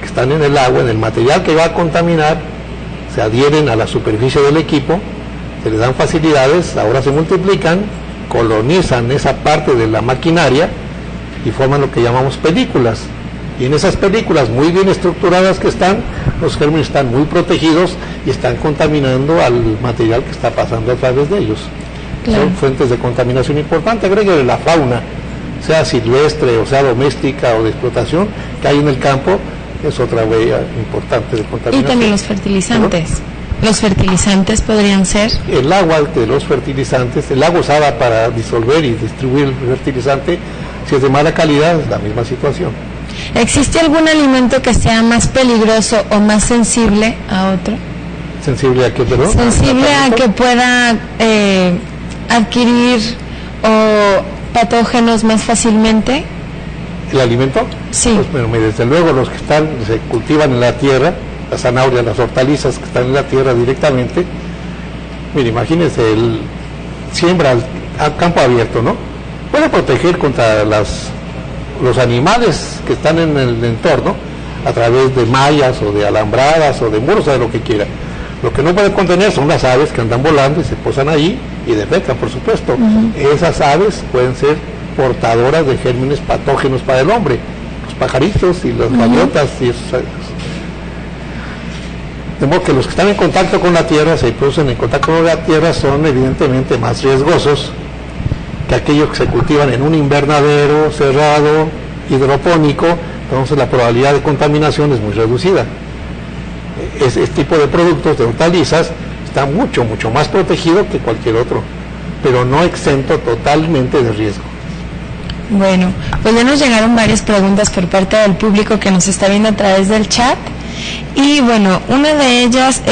B: que están en el agua, en el material que va a contaminar, se adhieren a la superficie del equipo, se les dan facilidades, ahora se multiplican, colonizan esa parte de la maquinaria y forman lo que llamamos películas. Y en esas películas muy bien estructuradas que están, los gérmenes están muy protegidos y están contaminando al material que está pasando a través de ellos. Claro. Son fuentes de contaminación importante. Agréguele la fauna, sea silvestre o sea doméstica o de explotación, que hay en el campo, es otra huella importante de contaminación.
A: Y también los fertilizantes. ¿No? Los fertilizantes podrían ser.
B: El agua de los fertilizantes, el agua usada para disolver y distribuir el fertilizante, si es de mala calidad, es la misma situación.
A: ¿Existe algún alimento que sea más peligroso o más sensible a otro?
B: ¿Sensible a qué, perdón?
A: Sensible a que pueda adquirir patógenos más fácilmente.
B: ¿El alimento?
A: Sí.
B: Pues, bueno, desde luego los que se cultivan en la tierra, las zanahorias, las hortalizas que están en la tierra directamente. Mire, imagínense, siembra a campo abierto, ¿no? Puede proteger contra los animales que están en el entorno a través de mallas o de alambradas o de muros o de lo que quiera. Lo que no puede contener son las aves que andan volando y se posan ahí y defecan, por supuesto. Esas aves pueden ser portadoras de gérmenes patógenos para el hombre, los pajaritos y las gaviotas y esos aves. De modo que los que están en contacto con la tierra, se producen en contacto con la tierra, son evidentemente más riesgosos que aquellos que se cultivan en un invernadero cerrado, hidropónico. Entonces la probabilidad de contaminación es muy reducida. Este tipo de productos, de hortalizas, está mucho más protegido que cualquier otro, pero no exento totalmente de riesgo.
A: Bueno, pues ya nos llegaron varias preguntas por parte del público que nos está viendo a través del chat. Y bueno, una de ellas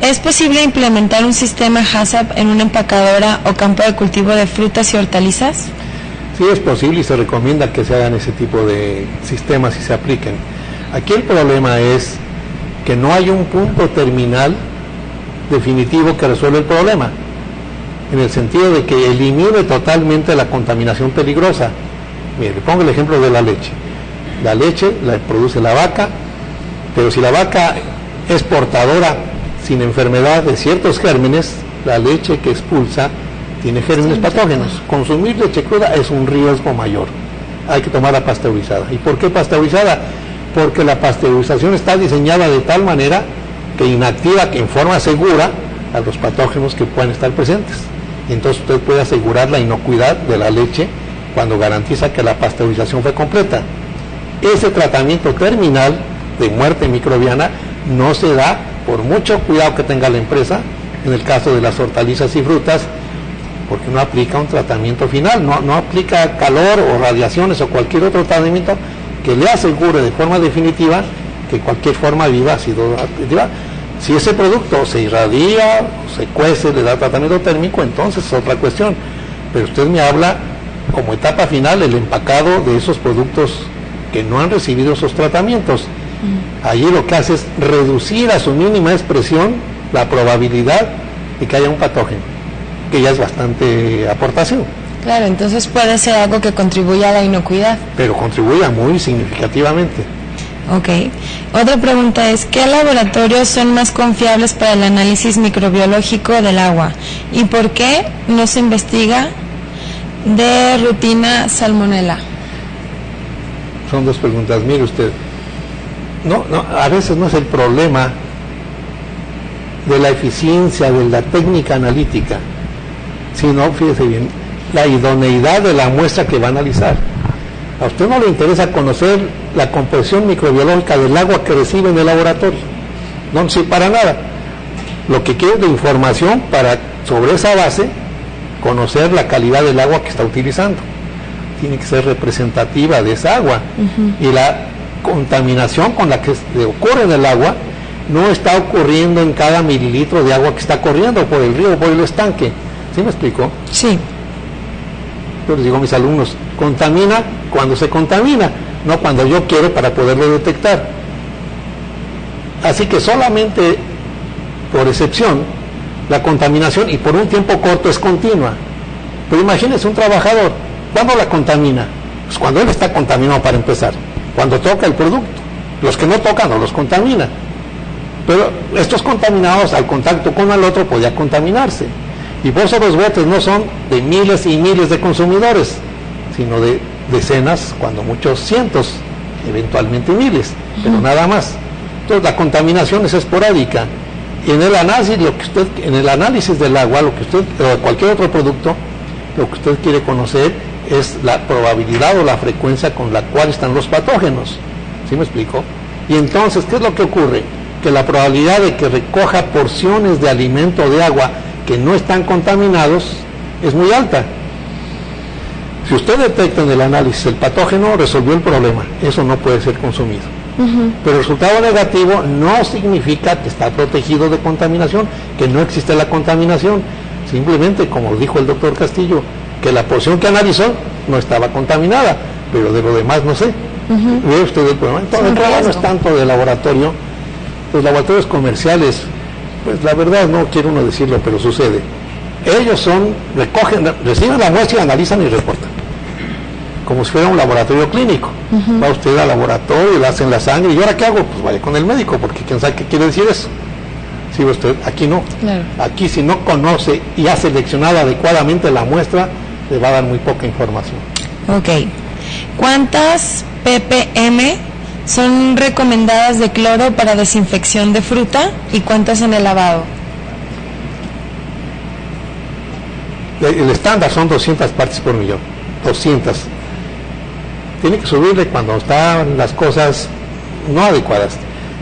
A: ¿es posible implementar un sistema HACCP en una empacadora o campo de cultivo de frutas y hortalizas?
B: Sí, es posible y se recomienda que se hagan ese tipo de sistemas y se apliquen. Aquí el problema es que no hay un punto terminal definitivo que resuelva el problema, en el sentido de que elimine totalmente la contaminación peligrosa. Mire, le pongo el ejemplo de la leche. La leche la produce la vaca, pero si la vaca es portadora sin enfermedad de ciertos gérmenes, la leche que expulsa tiene gérmenes patógenos. Consumir leche cruda es un riesgo mayor. Hay que tomarla pasteurizada. ¿Y por qué pasteurizada? Porque la pasteurización está diseñada de tal manera que inactiva en forma segura a los patógenos que puedan estar presentes. Y entonces usted puede asegurar la inocuidad de la leche cuando garantiza que la pasteurización fue completa. Ese tratamiento terminal de muerte microbiana no se da, por mucho cuidado que tenga la empresa, en el caso de las hortalizas y frutas, porque no aplica un tratamiento final, no aplica calor o radiaciones o cualquier otro tratamiento que le asegure de forma definitiva que cualquier forma viva ha sido activa. Si ese producto se irradia, se cuece, le da tratamiento térmico, entonces es otra cuestión. Pero usted me habla como etapa final el empacado de esos productos que no han recibido esos tratamientos. Allí lo que hace es reducir a su mínima expresión la probabilidad de que haya un patógeno, que ya es bastante aportación.
A: Claro, entonces puede ser algo que contribuya a la inocuidad.
B: Pero contribuye muy significativamente.
A: Ok. Otra pregunta es, ¿qué laboratorios son más confiables para el análisis microbiológico del agua? ¿Y por qué no se investiga de rutina salmonela?
B: Son dos preguntas. Mire usted, a veces no es el problema de la eficiencia de la técnica analítica, sino, fíjese bien, la idoneidad de la muestra que va a analizar. A usted no le interesa conocer la composición microbiológica del agua que recibe en el laboratorio, no sirve para nada. Lo que quiere es de información para, sobre esa base, conocer la calidad del agua que está utilizando. Tiene que ser representativa de esa agua. Y contaminación con la que ocurre en el agua no está ocurriendo en cada mililitro de agua que está corriendo por el río o por el estanque. ¿Sí me explico?
A: Sí.
B: Yo les digo a mis alumnos, contamina cuando se contamina, no cuando yo quiero para poderlo detectar. Así que solamente por excepción la contaminación, y por un tiempo corto, es continua. Pero imagínense un trabajador, ¿cuándo la contamina? Pues cuando él está contaminado, para empezar, cuando toca el producto. Los que no tocan no los contamina, pero estos contaminados al contacto con el otro podía contaminarse. Y por eso los botes no son de miles y miles de consumidores, sino de decenas, cuando muchos cientos, eventualmente miles, pero nada más. Entonces la contaminación es esporádica. Y en el análisis del agua, lo que usted, o cualquier otro producto, lo que usted quiere conocer es la probabilidad o la frecuencia con la cual están los patógenos. ¿Sí me explico? Y entonces, ¿qué es lo que ocurre? Que la probabilidad de que recoja porciones de alimento o de agua que no están contaminados es muy alta. Si usted detecta en el análisis el patógeno, resolvió el problema. Eso no puede ser consumido. Pero el resultado negativo no significa que está protegido de contaminación, que no existe la contaminación. Simplemente, como dijo el doctor Castillo, que la porción que analizó no estaba contaminada, pero de lo demás no sé. ¿Ve usted el problema? Entonces, el problema no es tanto de laboratorio. Los laboratorios comerciales, pues la verdad no quiere uno decirlo, pero sucede. Ellos reciben la muestra y analizan y reportan, como si fuera un laboratorio clínico. Va usted al laboratorio, le hacen la sangre, ¿y ahora qué hago? Pues vaya con el médico, porque quién sabe qué quiere decir eso. ¿Sí, usted? Aquí no. Claro. Aquí, si no conoce y ha seleccionado adecuadamente la muestra, le va a dar muy poca información.
A: Ok. ¿Cuántas ppm son recomendadas de cloro para desinfección de fruta y cuántas en el lavado?
B: El estándar son 200 partes por millón. 200. Tiene que subirle cuando están las cosas no adecuadas.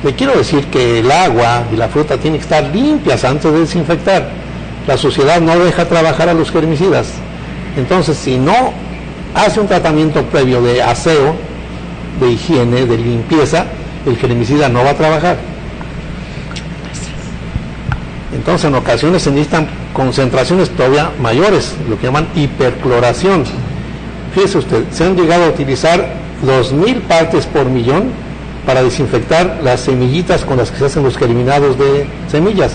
B: Le quiero decir que el agua y la fruta tienen que estar limpias antes de desinfectar. La suciedad no deja trabajar a los germicidas. Entonces, si no hace un tratamiento previo de aseo, de higiene, de limpieza, el germicida no va a trabajar. Entonces, en ocasiones se necesitan concentraciones todavía mayores, lo que llaman hipercloración. Fíjese usted, se han llegado a utilizar 2000 partes por millón para desinfectar las semillitas con las que se hacen los germinados de semillas.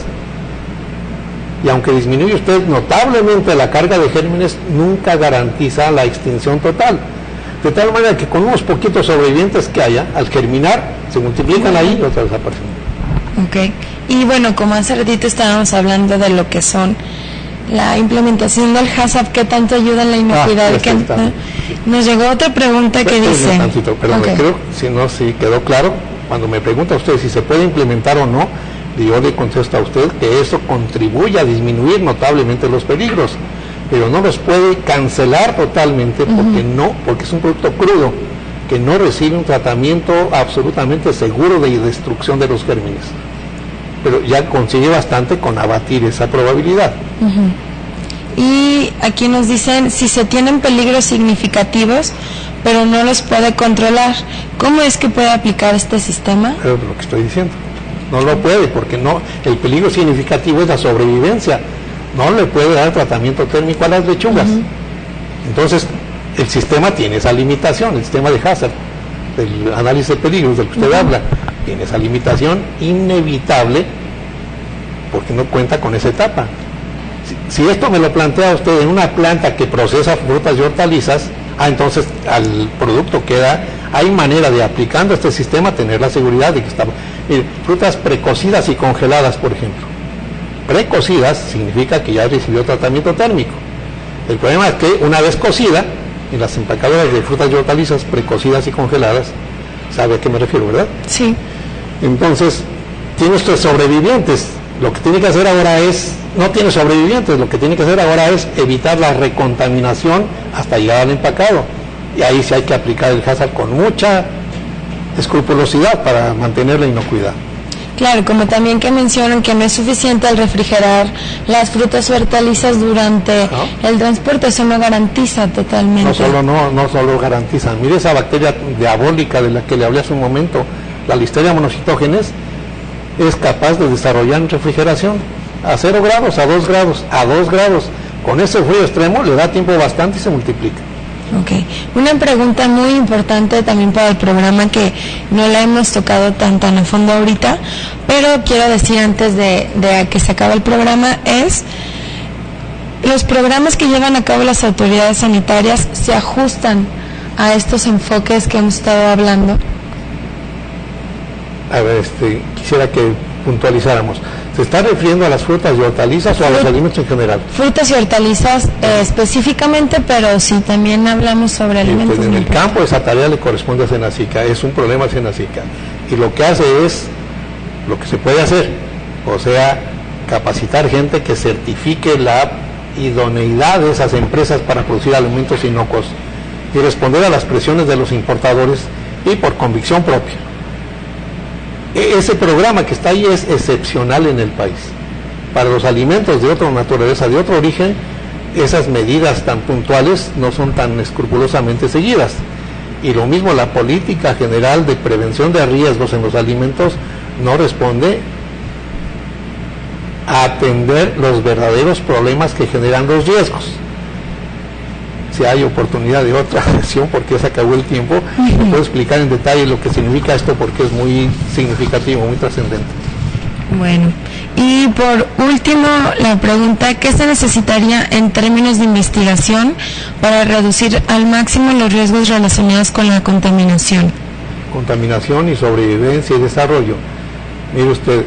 B: Y aunque disminuye usted notablemente la carga de gérmenes, nunca garantiza la extinción total. De tal manera que con unos poquitos sobrevivientes que haya, al germinar, se multiplican ahí y otra desaparecen.
A: Ok. Y bueno, como hace ratito estábamos hablando de lo que son la implementación del HACCP, ¿qué tanto ayuda en la inocuidad? Nos llegó otra pregunta que dice...
B: Perdón, creo, si quedó claro, cuando me pregunta usted si se puede implementar o no, yo le contesto a usted que eso contribuye a disminuir notablemente los peligros, pero no los puede cancelar totalmente porque es un producto crudo que no recibe un tratamiento absolutamente seguro de destrucción de los gérmenes. Pero ya consigue bastante con abatir esa probabilidad.
A: Y aquí nos dicen, si se tienen peligros significativos, pero no los puede controlar, ¿cómo es que puede aplicar este sistema?
B: Es lo que estoy diciendo. No lo puede, porque no, el peligro significativo es la sobrevivencia. No le puede dar tratamiento térmico a las lechugas. Entonces, el sistema tiene esa limitación, el sistema de HACCP, el análisis de peligros del que usted habla, tiene esa limitación inevitable porque no cuenta con esa etapa. Si esto me lo plantea usted en una planta que procesa frutas y hortalizas, entonces al producto hay manera de, aplicando este sistema, tener la seguridad de que está... frutas precocidas y congeladas, por ejemplo. Precocidas significa que ya recibió tratamiento térmico. El problema es que una vez cocida, en las empacadoras de frutas y hortalizas precocidas y congeladas, ¿sabe a qué me refiero, verdad?
A: Sí.
B: Entonces, tiene usted sobrevivientes. Lo que tiene que hacer ahora no tiene sobrevivientes, lo que tiene que hacer ahora es evitar la recontaminación hasta llegar al empacado. Y ahí sí hay que aplicar el HACCP con mucha escrupulosidad para mantener la inocuidad.
A: Claro, como también que mencionan que no es suficiente el refrigerar las frutas o hortalizas durante el transporte, eso no garantiza totalmente.
B: No solo garantiza. Mire esa bacteria diabólica de la que le hablé hace un momento, la Listeria monocytogenes, es capaz de desarrollar en refrigeración a 0 grados, a 2 grados, a 2 grados. Con ese frío extremo le da tiempo bastante y se multiplica.
A: Ok, una pregunta muy importante también para el programa que no la hemos tocado tan a fondo ahorita, pero quiero decir antes de que se acabe el programa es: los programas que llevan a cabo las autoridades sanitarias se ajustan a estos enfoques que hemos estado hablando.
B: A ver, quisiera que puntualizáramos. ¿Se está refiriendo a las frutas y hortalizas o a los alimentos en general?
A: Frutas y hortalizas específicamente, pero sí también hablamos sobre alimentos.
B: Pues en el campo esa tarea le corresponde a Senacica, es un problema a Senacica. Y lo que hace es lo que se puede hacer, o sea, capacitar gente que certifique la idoneidad de esas empresas para producir alimentos inocuos y responder a las presiones de los importadores y por convicción propia. Ese programa que está ahí es excepcional en el país. Para los alimentos de otra naturaleza, de otro origen, esas medidas tan puntuales no son tan escrupulosamente seguidas. Y lo mismo, la política general de prevención de riesgos en los alimentos no responde a atender los verdaderos problemas que generan los riesgos. Si hay oportunidad de otra sesión, porque ya se acabó el tiempo, puedo explicar en detalle lo que significa esto, porque es muy significativo, muy trascendente.
A: Bueno, y por último, la pregunta: ¿qué se necesitaría en términos de investigación para reducir al máximo los riesgos relacionados con la contaminación?
B: Contaminación y sobrevivencia y desarrollo. Mire usted,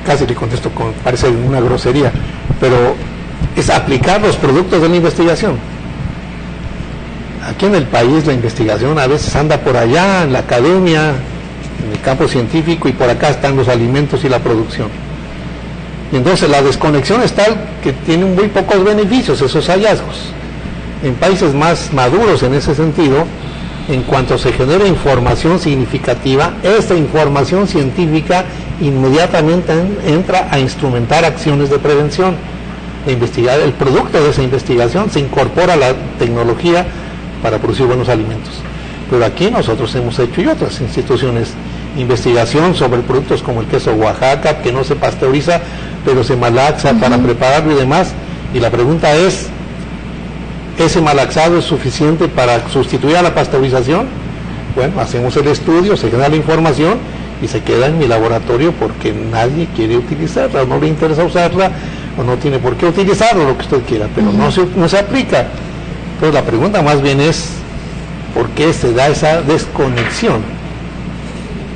B: casi le contesto con, parece una grosería, pero es aplicar los productos de la investigación. Aquí en el país la investigación a veces anda por allá en la academia, en el campo científico, y por acá están los alimentos y la producción. Y entonces la desconexión es tal que tienen muy pocos beneficios esos hallazgos. En países más maduros en ese sentido, en cuanto se genera información significativa, esta información científica inmediatamente entra a instrumentar acciones de prevención. Investigar el producto de esa investigación se incorpora a la tecnología para producir buenos alimentos. Pero aquí nosotros hemos hecho, y otras instituciones, investigación sobre productos como el queso Oaxaca, que no se pasteuriza, pero se malaxa para prepararlo y demás. Y la pregunta es: ¿ese malaxado es suficiente para sustituir a la pasteurización? Bueno, hacemos el estudio, se genera la información y se queda en mi laboratorio porque nadie quiere utilizarla, no le interesa usarla, o no tiene por qué utilizarlo, lo que usted quiera, pero no se aplica. Entonces la pregunta más bien es: ¿por qué se da esa desconexión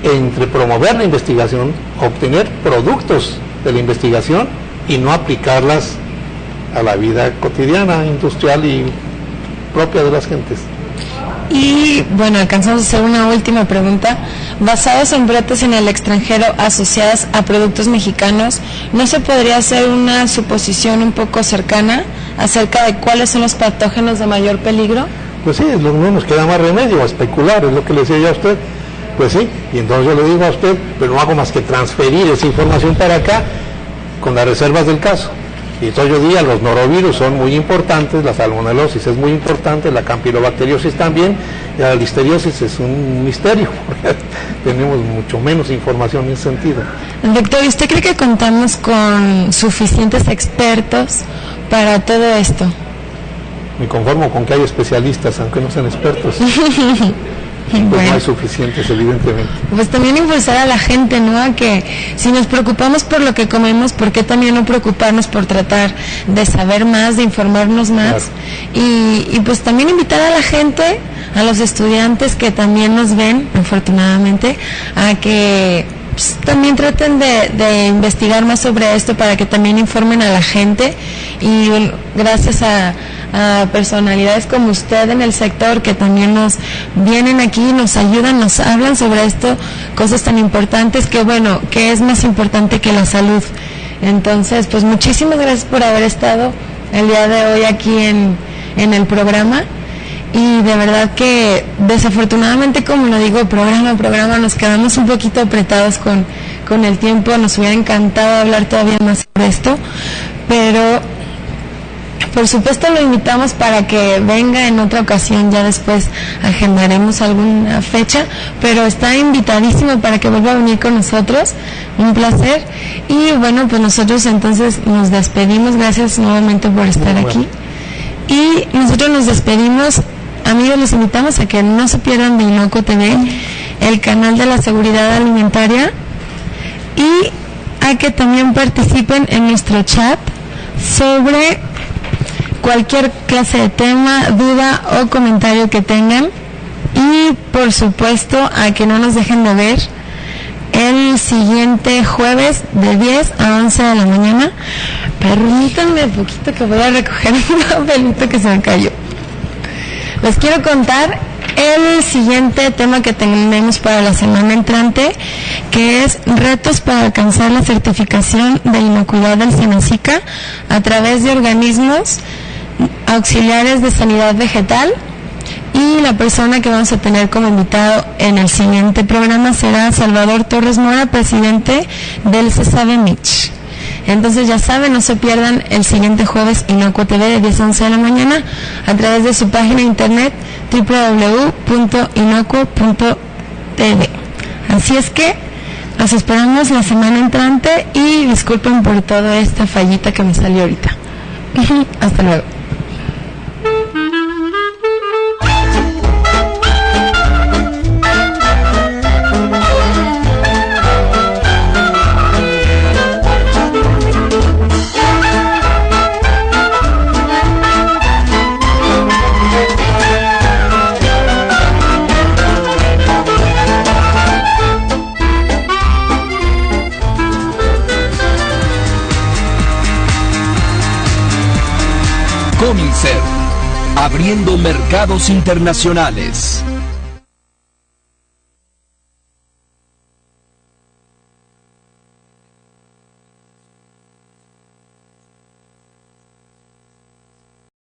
B: entre promover la investigación, obtener productos de la investigación y no aplicarlas a la vida cotidiana, industrial y propia de las gentes?
A: Y bueno, alcanzamos a hacer una última pregunta. Basados en brotes en el extranjero asociadas a productos mexicanos, ¿no se podría hacer una suposición un poco cercana acerca de cuáles son los patógenos de mayor peligro?
B: Pues sí, no nos queda más remedio a especular, es lo que le decía yo a usted. Pues sí, y entonces yo le digo a usted, pero no hago más que transferir esa información para acá con las reservas del caso. Y entonces yo diría, los norovirus son muy importantes, la salmonelosis es muy importante, la campilobacteriosis también, y la listeriosis es un misterio, porque tenemos mucho menos información en ese sentido.
A: Doctor, ¿y usted cree que contamos con suficientes expertos para todo esto?
B: Me conformo con que hay especialistas, aunque no sean expertos. Pues bueno, no hay suficientes, evidentemente.
A: Pues también impulsar a la gente, ¿no? A que si nos preocupamos por lo que comemos, ¿por qué también no preocuparnos por tratar de saber más, de informarnos más? Claro. Y pues también invitar a la gente, a los estudiantes que también nos ven, afortunadamente, a que pues, también traten de investigar más sobre esto para que también informen a la gente. Y bueno, gracias a personalidades como usted en el sector que también nos vienen aquí, nos ayudan, nos hablan sobre esto, cosas tan importantes que bueno, que es más importante que la salud. Entonces, pues muchísimas gracias por haber estado el día de hoy aquí en el programa. y de verdad que desafortunadamente, como lo digo, programa a programa nos quedamos un poquito apretados con el tiempo. Nos hubiera encantado hablar todavía más sobre esto, pero por supuesto lo invitamos para que venga en otra ocasión. Ya después agendaremos alguna fecha, pero está invitadísimo para que vuelva a venir con nosotros. Un placer. Y bueno, pues nosotros entonces nos despedimos. Gracias nuevamente por estar aquí. Y nosotros nos despedimos. Amigos, los invitamos a que no se pierdan de Inocuo TV, el canal de la seguridad alimentaria, y a que también participen en nuestro chat sobre cualquier clase de tema, duda o comentario que tengan. Y por supuesto a que no nos dejen de ver el siguiente jueves de 10 a 11 de la mañana. Permítanme un poquito que voy a recoger un papelito que se me cayó. Les quiero contar el siguiente tema que tenemos para la semana entrante, que es retos para alcanzar la certificación de inocuidad del SENASICA a través de organismos auxiliares de sanidad vegetal. Y la persona que vamos a tener como invitado en el siguiente programa será Salvador Torres Mora, presidente del CESAVE-MICH. Entonces ya saben, no se pierdan el siguiente jueves Inocuo TV de 10 a 11 de la mañana a través de su página de internet www.inocuo.tv. Así es que los esperamos la semana entrante y disculpen por toda esta fallita que me salió ahorita. Hasta luego.
C: Comincer, abriendo mercados internacionales.